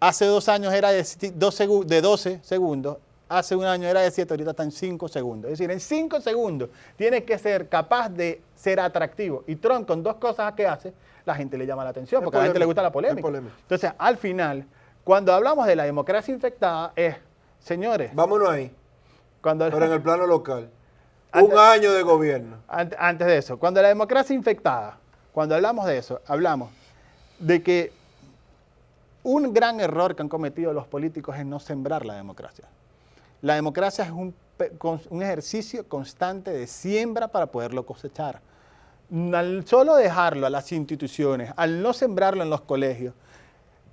hace 2 años era de 12 segundos, hace 1 año era de 7, ahorita está en 5 segundos. Es decir, en 5 segundos tienes que ser capaz de ser atractivo. Y Trump, con 2 cosas que hace, la gente le llama la atención, Es porque a la gente le gusta la polémico, polémica. es polémico. Entonces, al final, cuando hablamos de la democracia infectada, es, señores, Vámonos ahí. cuando, Pero en el plano local. Antes- Un año de gobierno. antes de eso, cuando la democracia infectada, cuando hablamos de eso, hablamos de que un gran error que han cometido los políticos es no sembrar la democracia. La democracia es un ejercicio constante de siembra para poderlo cosechar. Al solo dejarlo a las instituciones, al no sembrarlo en los colegios,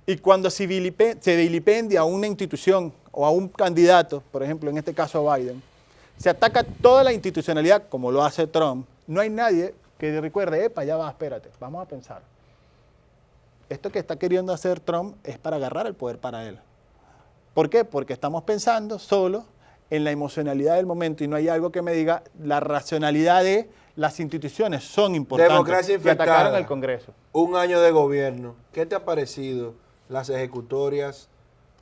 y cuando se vilipendia a una institución o a un candidato, por ejemplo, en este caso a Biden, se ataca toda la institucionalidad, como lo hace Trump, no hay nadie que recuerde, epa, ya va, espérate, vamos a pensar. Esto que está queriendo hacer Trump es para agarrar el poder para él. ¿Por qué? Porque estamos pensando solo en la emocionalidad del momento y no hay algo que me diga la racionalidad de las instituciones son importantes. Democracia Y infectada. atacaron al Congreso. Un año de gobierno. ¿Qué te ha parecido las ejecutorias,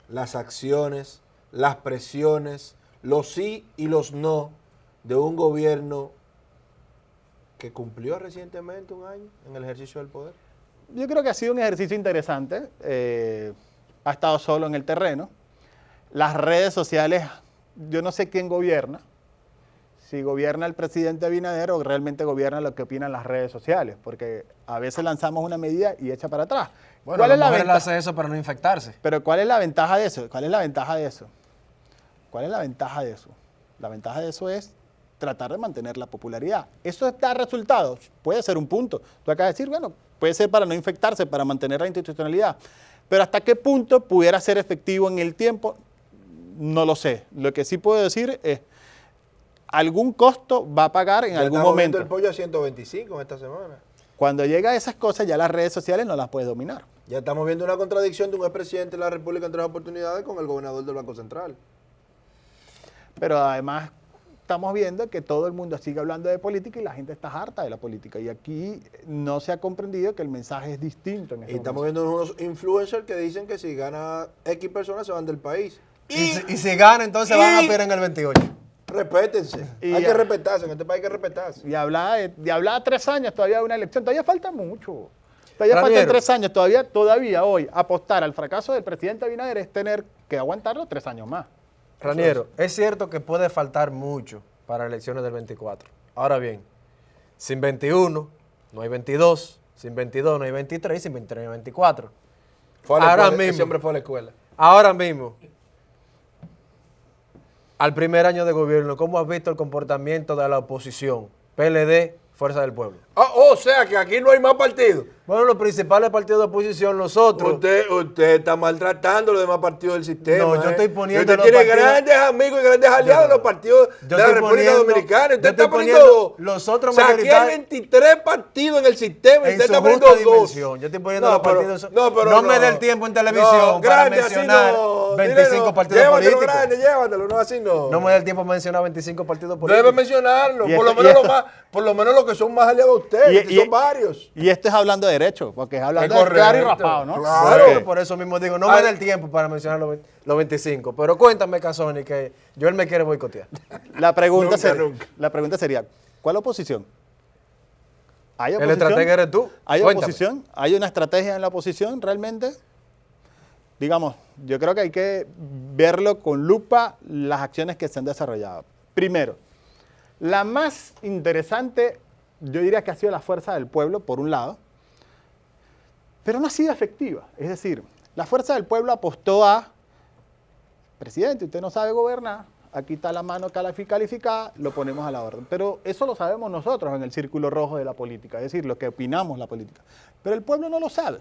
las acciones, las presiones, los sí y los no de un gobierno que cumplió recientemente 1 año en el ejercicio del poder? Yo creo que ha sido un ejercicio interesante. Ha estado solo en el terreno. Las redes sociales, yo no sé quién gobierna. Si gobierna el presidente Abinader o realmente gobierna lo que opinan las redes sociales. Porque a veces lanzamos una medida y echa para atrás. Bueno, ¿Cuál la es la mujer ventaja? hace eso para no infectarse. Pero ¿cuál es la ventaja de eso? ¿Cuál es la ventaja de eso? ¿Cuál es la ventaja de eso? La ventaja de eso es tratar de mantener la popularidad. ¿Eso da resultados? Puede ser un punto. Tú acabas de decir, bueno, puede ser para no infectarse, para mantener la institucionalidad. Pero ¿hasta qué punto pudiera ser efectivo en el tiempo? No lo sé. Lo que sí puedo decir es, algún costo va a pagar en Ya algún estamos momento. viendo el pollo a 125 en esta semana. Cuando llega a esas cosas, ya las redes sociales no las puedes dominar. Ya estamos viendo una contradicción de un expresidente de la República en 3 oportunidades con el gobernador del Banco Central. Pero además estamos viendo que todo el mundo sigue hablando de política y la gente está harta de la política. Y aquí no se ha comprendido que el mensaje es distinto. En Y este estamos momento. viendo unos influencers que dicen que si gana X personas se van del país. Y si gana, entonces van a pelear en el 28. Respétense. Y Hay ya. que respetarse. En este país hay que respetarse. Y hablar de 3 años todavía de una elección, todavía falta mucho. Todavía Raniero. faltan 3 años, todavía hoy apostar al fracaso del presidente Abinader es tener que aguantarlo 3 años más. Raniero, es cierto que puede faltar mucho para las elecciones del 24. Ahora bien, sin 21 no hay 22, sin 22 no hay 23, sin 23 no hay 24. Fue a la Ahora escuela, mismo. ese hombre fue a la escuela. Ahora mismo, al primer año de gobierno, ¿cómo has visto el comportamiento de la oposición? PLD, Fuerza del Pueblo. O sea que aquí no hay más partidos. Bueno, los principales partidos de oposición, los otros. Usted está maltratando los demás partidos del sistema. No, yo estoy poniendo Usted los tiene partidos- grandes amigos y grandes aliados en los partidos de la estoy República poniendo- Dominicana. Usted yo está estoy poniendo poniendo dos. los otros O sea, aquí hay mayoritarios 23 partidos en el sistema y en usted su está poniendo justa dos. dimensión. Yo estoy poniendo los partidos. pero no me dé el tiempo en televisión No, para grande, así mencionar no. 25 Dile no. partidos Llévatelo políticos. grande, llévatelo, no así no. No me da el tiempo para mencionar 25 partidos Debe políticos. mencionarlo, Y por lo esto- menos y esto- por lo menos los que son más aliados a usted, que son varios. Y esto es hablando de derecho, porque es hablando Es de claro y correcto, raspado, ¿no? claro. Porque- Por eso mismo digo, no me da el tiempo para mencionar los 25. Pero cuéntame, Casoni, que Joel me quiere boicotear. La pregunta, Nunca, sería, nunca. la pregunta sería, ¿cuál oposición? ¿Hay El estratega eres tú. ¿Hay Cuéntame. oposición? ¿Hay una estrategia en la oposición realmente? Digamos, yo creo que hay que verlo con lupa las acciones que se han desarrollado. Primero, la más interesante, yo diría que ha sido la Fuerza del Pueblo, por un lado, pero no ha sido efectiva. Es decir, la Fuerza del Pueblo apostó a, presidente, usted no sabe gobernar, aquí está la mano calificada, lo ponemos a la orden. Pero eso lo sabemos nosotros en el círculo rojo de la política, es decir, lo que opinamos la política. Pero el pueblo no lo sabe.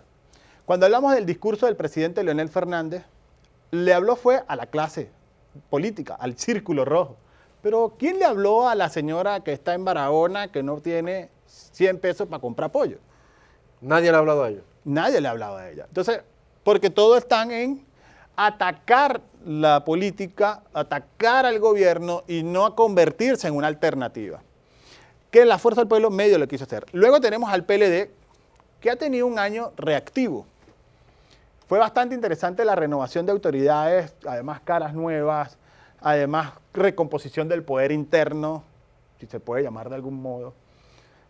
Cuando hablamos del discurso del presidente Leonel Fernández, le habló fue a la clase política, al círculo rojo. Pero ¿quién le habló a la señora que está en Barahona que no tiene 100 pesos para comprar pollo? Nadie le ha hablado a ellos. Nadie le hablaba a ella. Entonces, porque todos están en atacar la política, atacar al gobierno y no a convertirse en una alternativa. Que la Fuerza del Pueblo medio lo quiso hacer. Luego tenemos al PLD, que ha tenido un año reactivo. Fue bastante interesante la renovación de autoridades, además caras nuevas, además recomposición del poder interno, si se puede llamar de algún modo.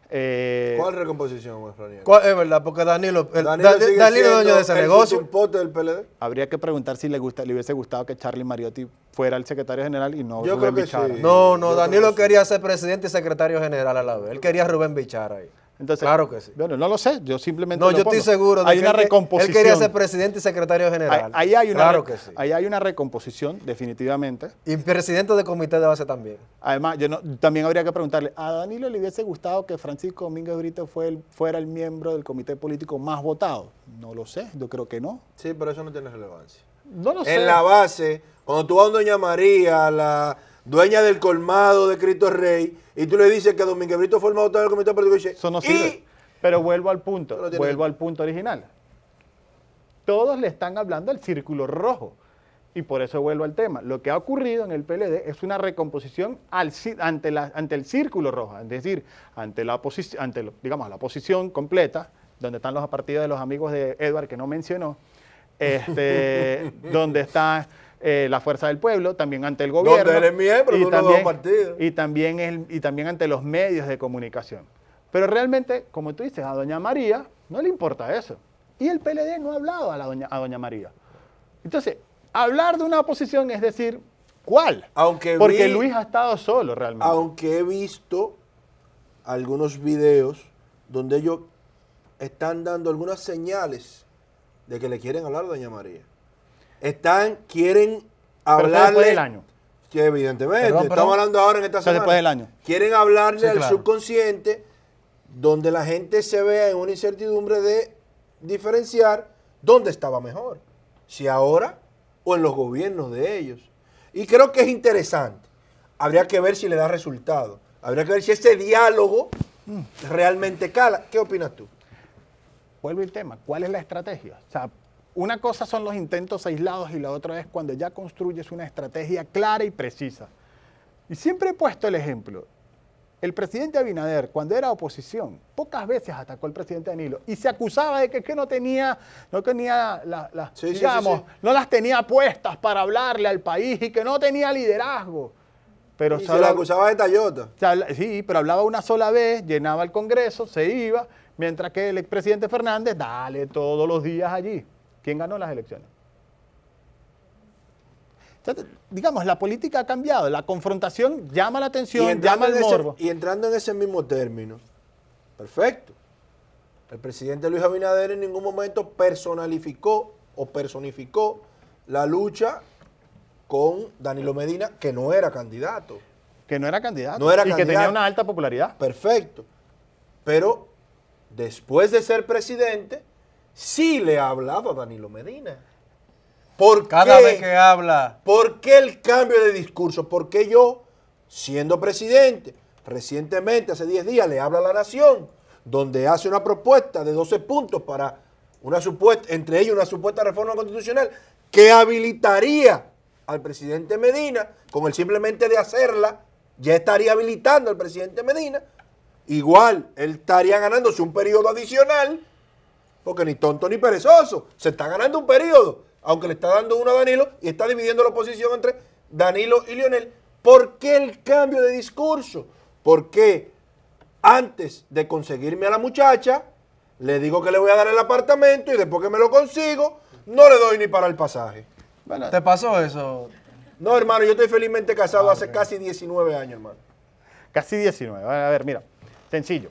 ¿Cuál recomposición, Juan Franiel? Es verdad, porque Danilo es sigue dueño de ese siendo negocio. el pote del PLD. Habría que preguntar si le hubiese gustado que Charlie Mariotti fuera el secretario general y no Yo Rubén creo que Bichara. sí. No, Yo Danilo creo que sí. quería ser presidente y secretario general a la vez. Él quería a Rubén Bichara ahí. Entonces, Claro que sí. Bueno, no lo sé, yo simplemente No, lo yo estoy pongo. seguro de Hay que una él recomposición. quería ser presidente y secretario general. Ahí hay una, claro que sí. ahí hay una recomposición, definitivamente. Y presidente de comité de base también. Además, también habría que preguntarle, ¿a Danilo le hubiese gustado que Francisco Domínguez Brito fuera el miembro del comité político más votado? No lo sé, yo creo que no. Sí, pero eso no tiene relevancia. No lo sé. En la base, cuando tú vas a Doña María, la dueña del colmado de Cristo Rey, y tú le dices que Domínguez Brito fue el más votado del comité político, y dice, Eso no sirve. Pero vuelvo al Pero punto, tiene- vuelvo al punto original. Todos le están hablando al círculo rojo. Y por eso vuelvo al tema. Lo que ha ocurrido en el PLD es una recomposición ante el círculo rojo, es decir, ante la oposición completa, donde están los partidos de los amigos de Edward, que no mencionó, donde está la Fuerza del Pueblo, también ante el gobierno. Donde él es miembro de uno de los partidos. Y también ante los medios de comunicación. Pero realmente, como tú dices, a doña María no le importa eso. Y el PLD no ha hablado a doña María. Entonces, hablar de una oposición es decir, ¿cuál? Porque Luis ha estado solo realmente. Aunque he visto algunos videos donde ellos están dando algunas señales de que le quieren hablar a doña María. Quieren Pero hablarle. eso después del año. Que evidentemente, Perdón. estamos hablando ahora en esta Eso semana. después del año. Quieren hablarle Sí, al claro. subconsciente donde la gente se vea en una incertidumbre de diferenciar dónde estaba mejor. Si ahora o en los gobiernos de ellos. Y creo que es interesante. Habría que ver si le da resultado. Habría que ver si ese diálogo realmente cala. ¿Qué opinas tú? Vuelvo al tema, ¿cuál es la estrategia? O sea, una cosa son los intentos aislados y la otra es cuando ya construyes una estrategia clara y precisa. Y siempre he puesto el ejemplo. El presidente Abinader, cuando era oposición, pocas veces atacó al presidente Danilo y se acusaba de que no tenía Sí, digamos, sí. no las tenía puestas para hablarle al país y que no tenía liderazgo. Pero Y se solo- le acusaba de Tayota. Sí, pero hablaba una sola vez, llenaba el Congreso, se iba, mientras que el expresidente Fernández, dale todos los días allí. ¿Quién ganó las elecciones? Entonces, digamos, la política ha cambiado, la confrontación llama la atención, llama el morbo. Y entrando en ese mismo término, perfecto. El presidente Luis Abinader en ningún momento personificó la lucha con Danilo Medina, que no era candidato. Que no era candidato No era y que candidato. tenía una alta popularidad. Perfecto. pero después de ser presidente, sí le ha hablado a Danilo Medina. ¿Por Cada qué? vez que habla, ¿Por qué el cambio de discurso? ¿Por qué yo, siendo presidente, recientemente, hace 10 días, le habla a la Nación, donde hace una propuesta de 12 puntos para una supuesta, entre ellos una supuesta reforma constitucional que habilitaría al presidente Medina, con el simplemente de hacerla, ya estaría habilitando al presidente Medina, igual él estaría ganándose un periodo adicional, porque ni tonto ni perezoso, se está ganando un periodo, aunque le está dando uno a Danilo y está dividiendo la oposición entre Danilo y Leonel. ¿Por qué el cambio de discurso? Porque antes de conseguirme a la muchacha, le digo que le voy a dar el apartamento y después que me lo consigo, no le doy ni para el pasaje. Bueno, ¿te pasó eso? No, hermano, yo estoy felizmente casado hace casi 19 años, hermano. casi 19. A ver, mira, sencillo.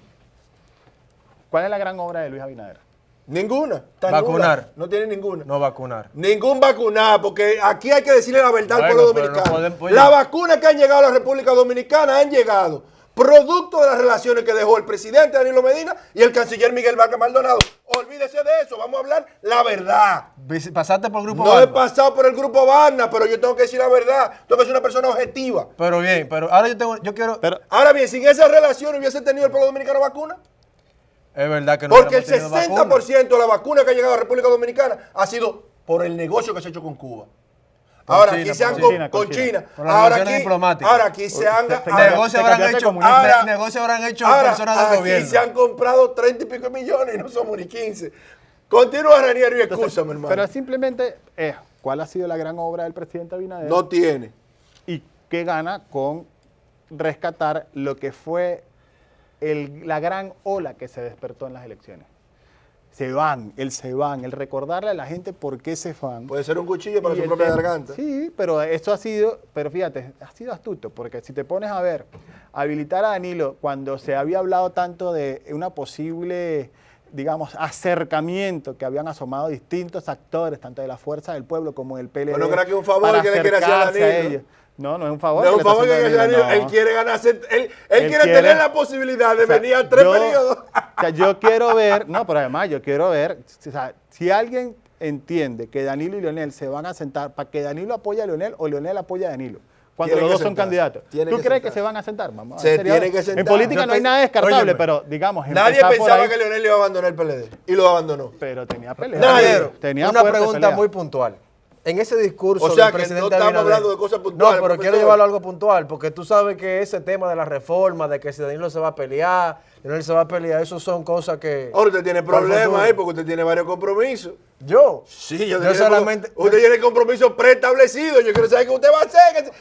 ¿Cuál es la gran obra de Luis Abinader? Ninguna. Está Vacunar. nula. No tiene ninguna. No vacunar. Ningún vacunado, porque aquí hay que decirle la verdad al Bueno, pueblo pero no dominicano. podemos- oye. Las vacunas que han llegado a la República Dominicana han llegado producto de las relaciones que dejó el presidente Danilo Medina y el canciller Miguel Vázquez Maldonado. Olvídese de eso, vamos a hablar la verdad. Pasaste por el grupo No he Barba. pasado por el grupo Barna, pero yo tengo que decir la verdad. Tengo que ser una persona objetiva. Pero bien, pero ahora yo quiero... Pero, Ahora bien, sin esa relación hubiese tenido el pueblo dominicano vacuna. es verdad que no Porque el hubiéramos tenido 60% de la vacuna que ha llegado a la República Dominicana ha sido por el negocio que se ha hecho con Cuba. Con Ahora China, aquí se han con China, con con China. China. Por las Ahora relaciones aquí, diplomáticas. ahora aquí se han Te Negocio habrán cambiaste hecho, comunista. negocio habrán hecho ahora, personas del aquí gobierno. se han comprado 30 y pico millones y no somos ni 15. Continúa, Raniero, y excúsame, hermano. pero simplemente es, ¿cuál ha sido la gran obra del presidente Abinader? No tiene. ¿Y qué gana con rescatar lo que fue la gran ola que se despertó en las elecciones? Se van, el recordarle a la gente por qué se van. Puede ser un cuchillo para Y su el propia tema- garganta. Sí, pero eso ha sido, pero fíjate, ha sido astuto, porque si te pones a ver, habilitar a Danilo cuando se había hablado tanto de una posible, digamos, acercamiento que habían asomado distintos actores, tanto de la Fuerza del Pueblo como del PLD. Bueno, ¿crees que es un favor para que le quiere hacer a acercarse Danilo? ellos. No, no es un favor. No es un le está favor que haciendo Danilo, Danilo, no. él quiere ganarse, él Él quiere quiere- tener la posibilidad de O sea, venir a 3 yo- periodos. O sea, yo quiero ver, no, pero además yo quiero ver, o sea, si alguien entiende que Danilo y Leonel se van a sentar para que Danilo apoye a Leonel o Leonel apoya a Danilo, cuando Tienen los que dos son sentarse, candidatos. tienen ¿Tú que crees que sentarse. se van a sentar? Vamos, Se sería- tienen que sentar. En política Yo no hay te- nada descartable, óyeme. pero digamos, Nadie empezar por pensaba ahí, que Leonel iba a abandonar el PLD y lo abandonó. pero tenía pelea. Nadie. Tenía una fuerte pregunta pelea. muy puntual. En ese discurso O sea, del que presidente no estamos Abinader- hablando de cosas puntuales, No, pero quiero profesor. llevarlo a algo puntual, porque tú sabes que ese tema de la reforma, de que si Danilo se va a pelear, Leonel se va a pelear, eso son cosas que... Ahora usted tiene para el problemas futuro. ahí porque usted tiene varios compromisos. ¿Yo? Sí, Yo solamente... Usted tiene compromisos preestablecidos. Yo quiero saber qué usted va a hacer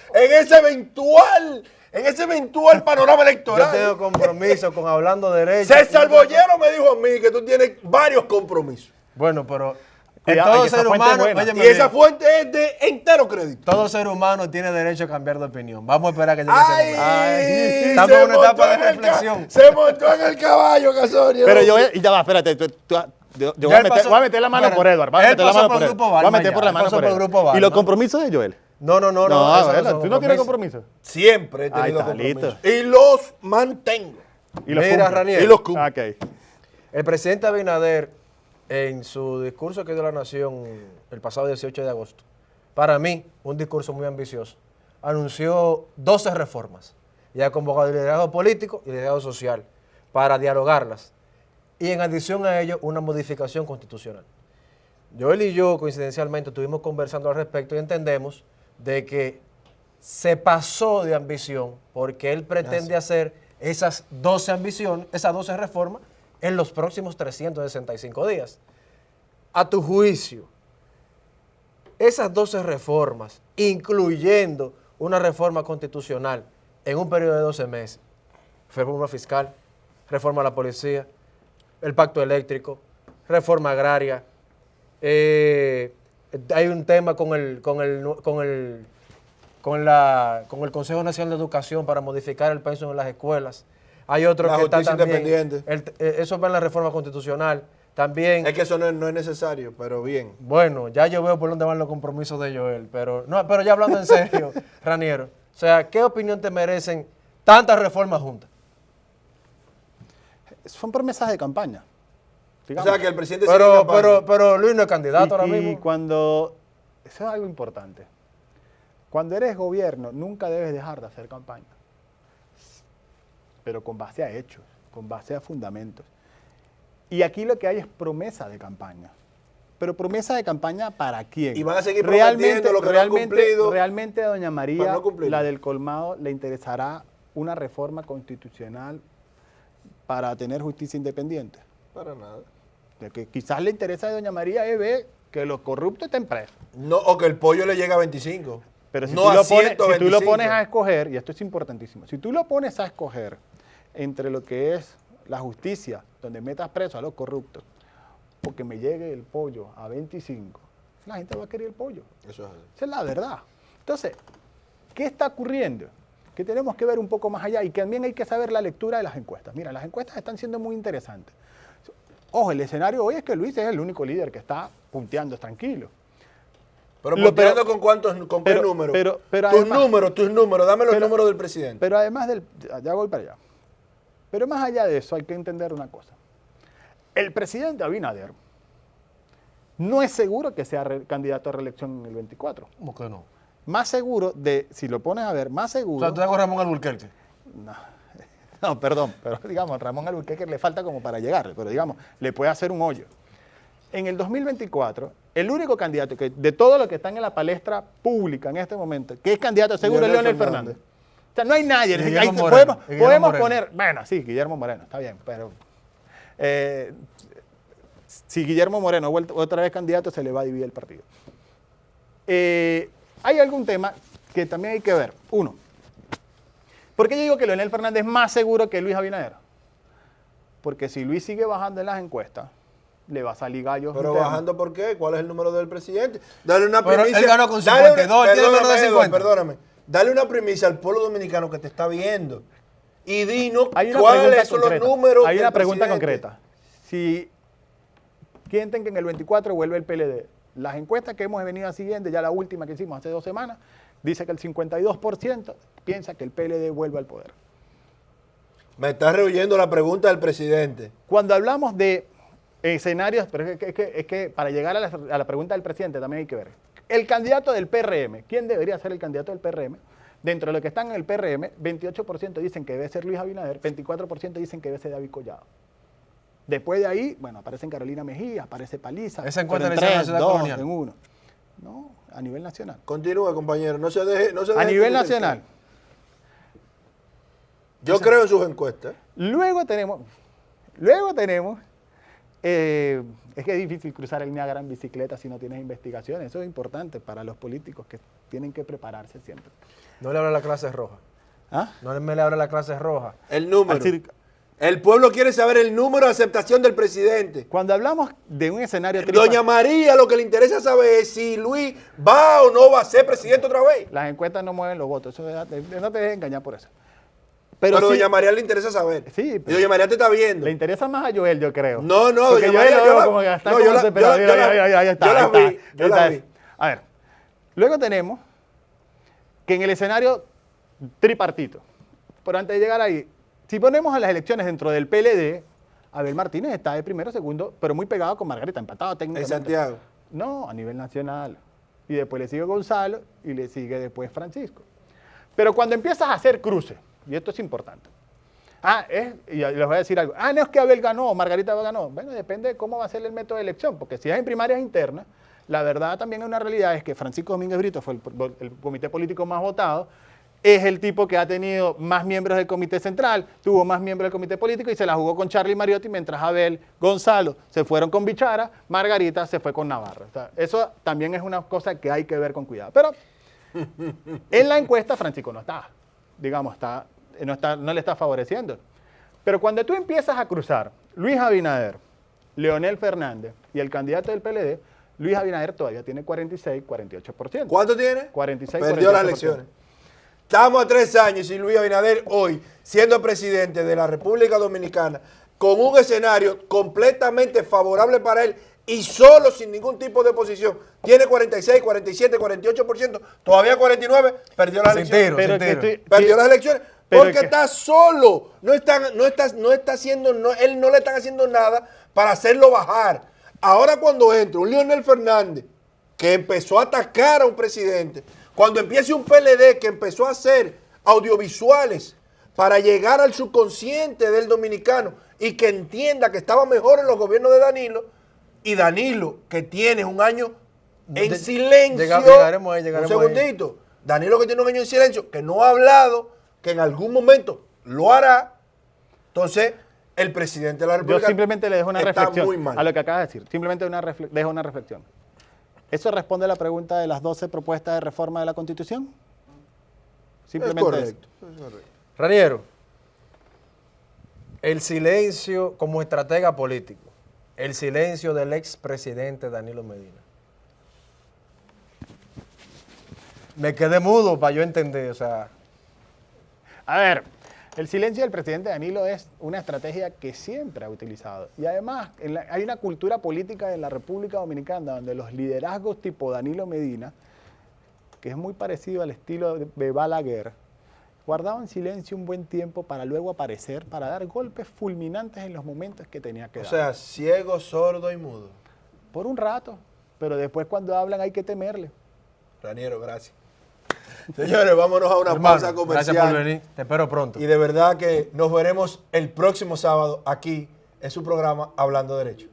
en ese eventual panorama Yo electoral. tengo compromiso con hablando derecho. César Bollero me dijo a mí que tú tienes varios compromisos. Bueno, pero Cuidado, todo que esa ser fuente es humano, buena. óyeme Y esa bien, fuente es de entero crédito. todo ser humano tiene derecho a cambiar de opinión. Vamos a esperar que llegue ese ¡Ay! momento. Estamos en una montó etapa de en el reflexión. Se montó en el caballo, Casorio. Pero yo, y ya va, espérate, yo voy Ya a él pasó- voy a meter la mano espérate, por Edward. Voy a él meter la pasó mano por por el Edward. grupo Voy a Balma meter ya, por la él mano pasó por por el Edward. grupo Balma. ¿Y los compromisos de Joel? No, ¿verdad? esos ¿Tú son no tienes compromisos. compromiso? Siempre he Ahí tenido está, compromisos. listo. Y los mantengo. Y los Mira, cumple. Ranier. Y los cumplo. Ok. El presidente Abinader, en su discurso que dio a la Nación el pasado 18 de agosto, para mí, un discurso muy ambicioso, anunció 12 reformas y ha convocado el liderazgo político y el liderazgo social para dialogarlas. Y en adición a ello, una modificación constitucional. Joel y yo, coincidencialmente, estuvimos conversando al respecto y entendemos de que se pasó de ambición porque él pretende hacer esas 12 ambiciones, esas 12 reformas en los próximos 365 días. A tu juicio, esas 12 reformas, incluyendo una reforma constitucional en un periodo de 12 meses, reforma fiscal, reforma a la policía, el pacto eléctrico, reforma agraria, hay un tema con el Consejo Nacional de Educación para modificar el pensum en las escuelas. Hay otro La que está justicia también, independiente. eso va en la reforma constitucional. También, Es que eso no es necesario, pero bien. bueno, ya yo veo por dónde van los compromisos de Joel, pero ya hablando en serio, Raniero, o sea, ¿qué opinión te merecen tantas reformas juntas? son promesas de campaña. O digamos. sea, que el presidente sigue en campaña. Pero Luis no es candidato ahora Y mismo. cuando, eso es algo importante, cuando eres gobierno nunca debes dejar de hacer campaña, pero con base a hechos, con base a fundamentos. Y aquí lo que hay es promesa de campaña. Pero promesa de campaña ¿para quién? Y van a seguir prometiendo lo que no han cumplido. Realmente a doña para María, no cumplirlo. la del colmado, le interesará una reforma constitucional para tener justicia independiente. Para nada. Lo que quizás le interesa a doña María es ver que los corruptos estén presos. No, o que el pollo le llega a 25. Pero si, no tú, a lo pones, si 125. tú lo pones a escoger, y esto es importantísimo, si tú lo pones a escoger entre lo que es la justicia, donde metas preso a los corruptos, o que me llegue el pollo a 25, la gente va a querer el pollo. Eso es así. Esa es la verdad. Entonces, ¿qué está ocurriendo? Que tenemos que ver un poco más allá y que también hay que saber la lectura de las encuestas. Mira, las encuestas están siendo muy interesantes. Ojo, el escenario hoy es que Luis es el único líder que está punteando tranquilo. Pero Lo- punteando con cuántos, con qué pero- números. pero tus además- números, dame los pero- números del presidente. Pero además del... Ya voy para allá. Pero más allá de eso hay que entender una cosa. El presidente Abinader no es seguro que sea candidato a reelección en el 24. ¿Cómo que no? Más seguro de, si lo pones a ver, más O seguro... sea, tú estás con Ramón Alburquerque. No, perdón, pero digamos, Ramón Alburquerque le falta como para llegarle, pero digamos, le puede hacer un hoyo. En el 2024, el único candidato que de todos los que están en la palestra pública en este momento, que es candidato seguro, es Leonel Leonel Fernández. O sea, no hay nadie. Guillermo Ahí Moreno, podemos Guillermo podemos Moreno. poner, bueno, sí, Guillermo Moreno, está bien, pero si Guillermo Moreno vuelve otra vez candidato, se le va a dividir el partido. Hay algún tema que también hay que ver. Uno, ¿por qué yo digo que Leonel Fernández es más seguro que Luis Abinader? Porque si Luis sigue bajando en las encuestas, le va a salir gallos. Pero internos. bajando, ¿por qué? ¿Cuál es el número del presidente? Dale una Pero primicia. él ganó con dale 52, él tiene menos de Edward, 50. Perdóname. Dale una primicia al pueblo dominicano que te está viendo. Y dinos Hay una cuáles pregunta son concreta. los números Hay del una pregunta presidente. concreta. Si sienten que en el 24 vuelve el PLD, las encuestas que hemos venido siguiendo, ya la última que hicimos hace 2 semanas, dice que el 52% piensa que el PLD vuelve al poder. Me estás rehuyendo la pregunta del presidente. Cuando hablamos de escenarios, pero es que para llegar a la pregunta del presidente también hay que ver. El candidato del PRM, ¿quién debería ser el candidato del PRM? Dentro de los que están en el PRM, 28% dicen que debe ser Luis Abinader, 24% dicen que debe ser David Collado. Después de ahí, bueno, aparecen Carolina Mejía, aparece Paliza. Esa encuesta pero la hicieron en la en Ciudad 3, 2, Colonial. en 1. No, a nivel nacional. Continúe, compañero. No se deje. A nivel nacional. Yo creo en sus encuestas. Luego tenemos, es que es difícil cruzar el Niágara en bicicleta si no tienes investigaciones. Eso es importante para los políticos que tienen que prepararse siempre. No le habla a la clase roja. ¿Ah? No me le habla a la clase roja. El número. Así- El pueblo quiere saber el número de aceptación del presidente. Cuando hablamos de un escenario tripartito, Doña María, lo que le interesa saber es si Luis va o no va a ser presidente otra vez. las encuestas no mueven los votos. Eso no te dejes engañar por eso. Pero, sí, Doña María le interesa saber. Sí, Y pero- Doña María te está viendo. le interesa más a Joel, yo creo. No, no, Porque Doña Joel María, lo yo veo la- como que está no, como yo la- desesperado. yo la- Ahí está, yo la ahí está, vi, yo ahí la está vi. eso. A ver, luego tenemos que en el escenario tripartito, pero antes de llegar ahí, si ponemos a las elecciones dentro del PLD, Abel Martínez está de primero, segundo, pero muy pegado con Margarita, empatado En técnicamente. Santiago. No, a nivel nacional. Y después le sigue Gonzalo y le sigue después Francisco. Pero cuando empiezas a hacer cruces, y esto es importante. Y les voy a decir algo. No es que Abel ganó o Margarita ganó. Bueno, depende de cómo va a ser el método de elección, porque si es en primarias internas, la verdad también es una realidad es que Francisco Domínguez Brito fue el comité político más votado, es el tipo que ha tenido más miembros del comité central, tuvo más miembros del comité político y se la jugó con Charlie Mariotti, mientras Abel, Gonzalo se fueron con Bichara, Margarita se fue con Navarro. O sea, eso también es una cosa que hay que ver con cuidado. Pero en la encuesta Francisco no está, digamos, no le está favoreciendo. Pero cuando tú empiezas a cruzar Luis Abinader, Leonel Fernández y el candidato del PLD, Luis Abinader todavía tiene 46, 48%. ¿Cuánto tiene? 46, Perdió las 48%. elecciones. Estamos a 3 años y Luis Abinader hoy, siendo presidente de la República Dominicana, con un escenario completamente favorable para él y solo sin ningún tipo de oposición, tiene 46, 47, 48%, todavía 49%, perdió las Sin elecciones. tiro, Pero sin que tiro. estoy- Perdió las elecciones. Pero Porque es que- está solo. Él no le están haciendo nada para hacerlo bajar. Ahora cuando entre un Leonel Fernández que empezó a atacar a un presidente, cuando empiece un PLD que empezó a hacer audiovisuales para llegar al subconsciente del dominicano y que entienda que estaba mejor en los gobiernos de Danilo, y Danilo, que tiene un año en silencio. Llegaremos ahí, llegaremos un segundito. Danilo, que tiene un año en silencio, que no ha hablado, que en algún momento lo hará. Entonces, el presidente de la Yo República simplemente le dejo una está reflexión muy mal. a lo que acaba de decir. Simplemente dejo una reflexión. ¿Eso responde a la pregunta de las 12 propuestas de reforma de la Constitución? Simplemente Es eso. correcto. Es correcto. Raniero, el silencio como estratega político, el silencio del expresidente Danilo Medina. Me quedé mudo para yo entender, o sea, A ver, el silencio del presidente Danilo es una estrategia que siempre ha utilizado. Y además, hay una cultura política en la República Dominicana donde los liderazgos tipo Danilo Medina, que es muy parecido al estilo de Balaguer, guardaban silencio un buen tiempo para luego aparecer, para dar golpes fulminantes en los momentos que tenía que O dar. sea, ciego, sordo y mudo. Por un rato, pero después cuando hablan hay que temerle. Raniero, gracias. Señores, vámonos a una hermano, pausa comercial. gracias por venir, te espero pronto. Y de verdad que nos veremos el próximo sábado aquí en su programa Hablando Derecho.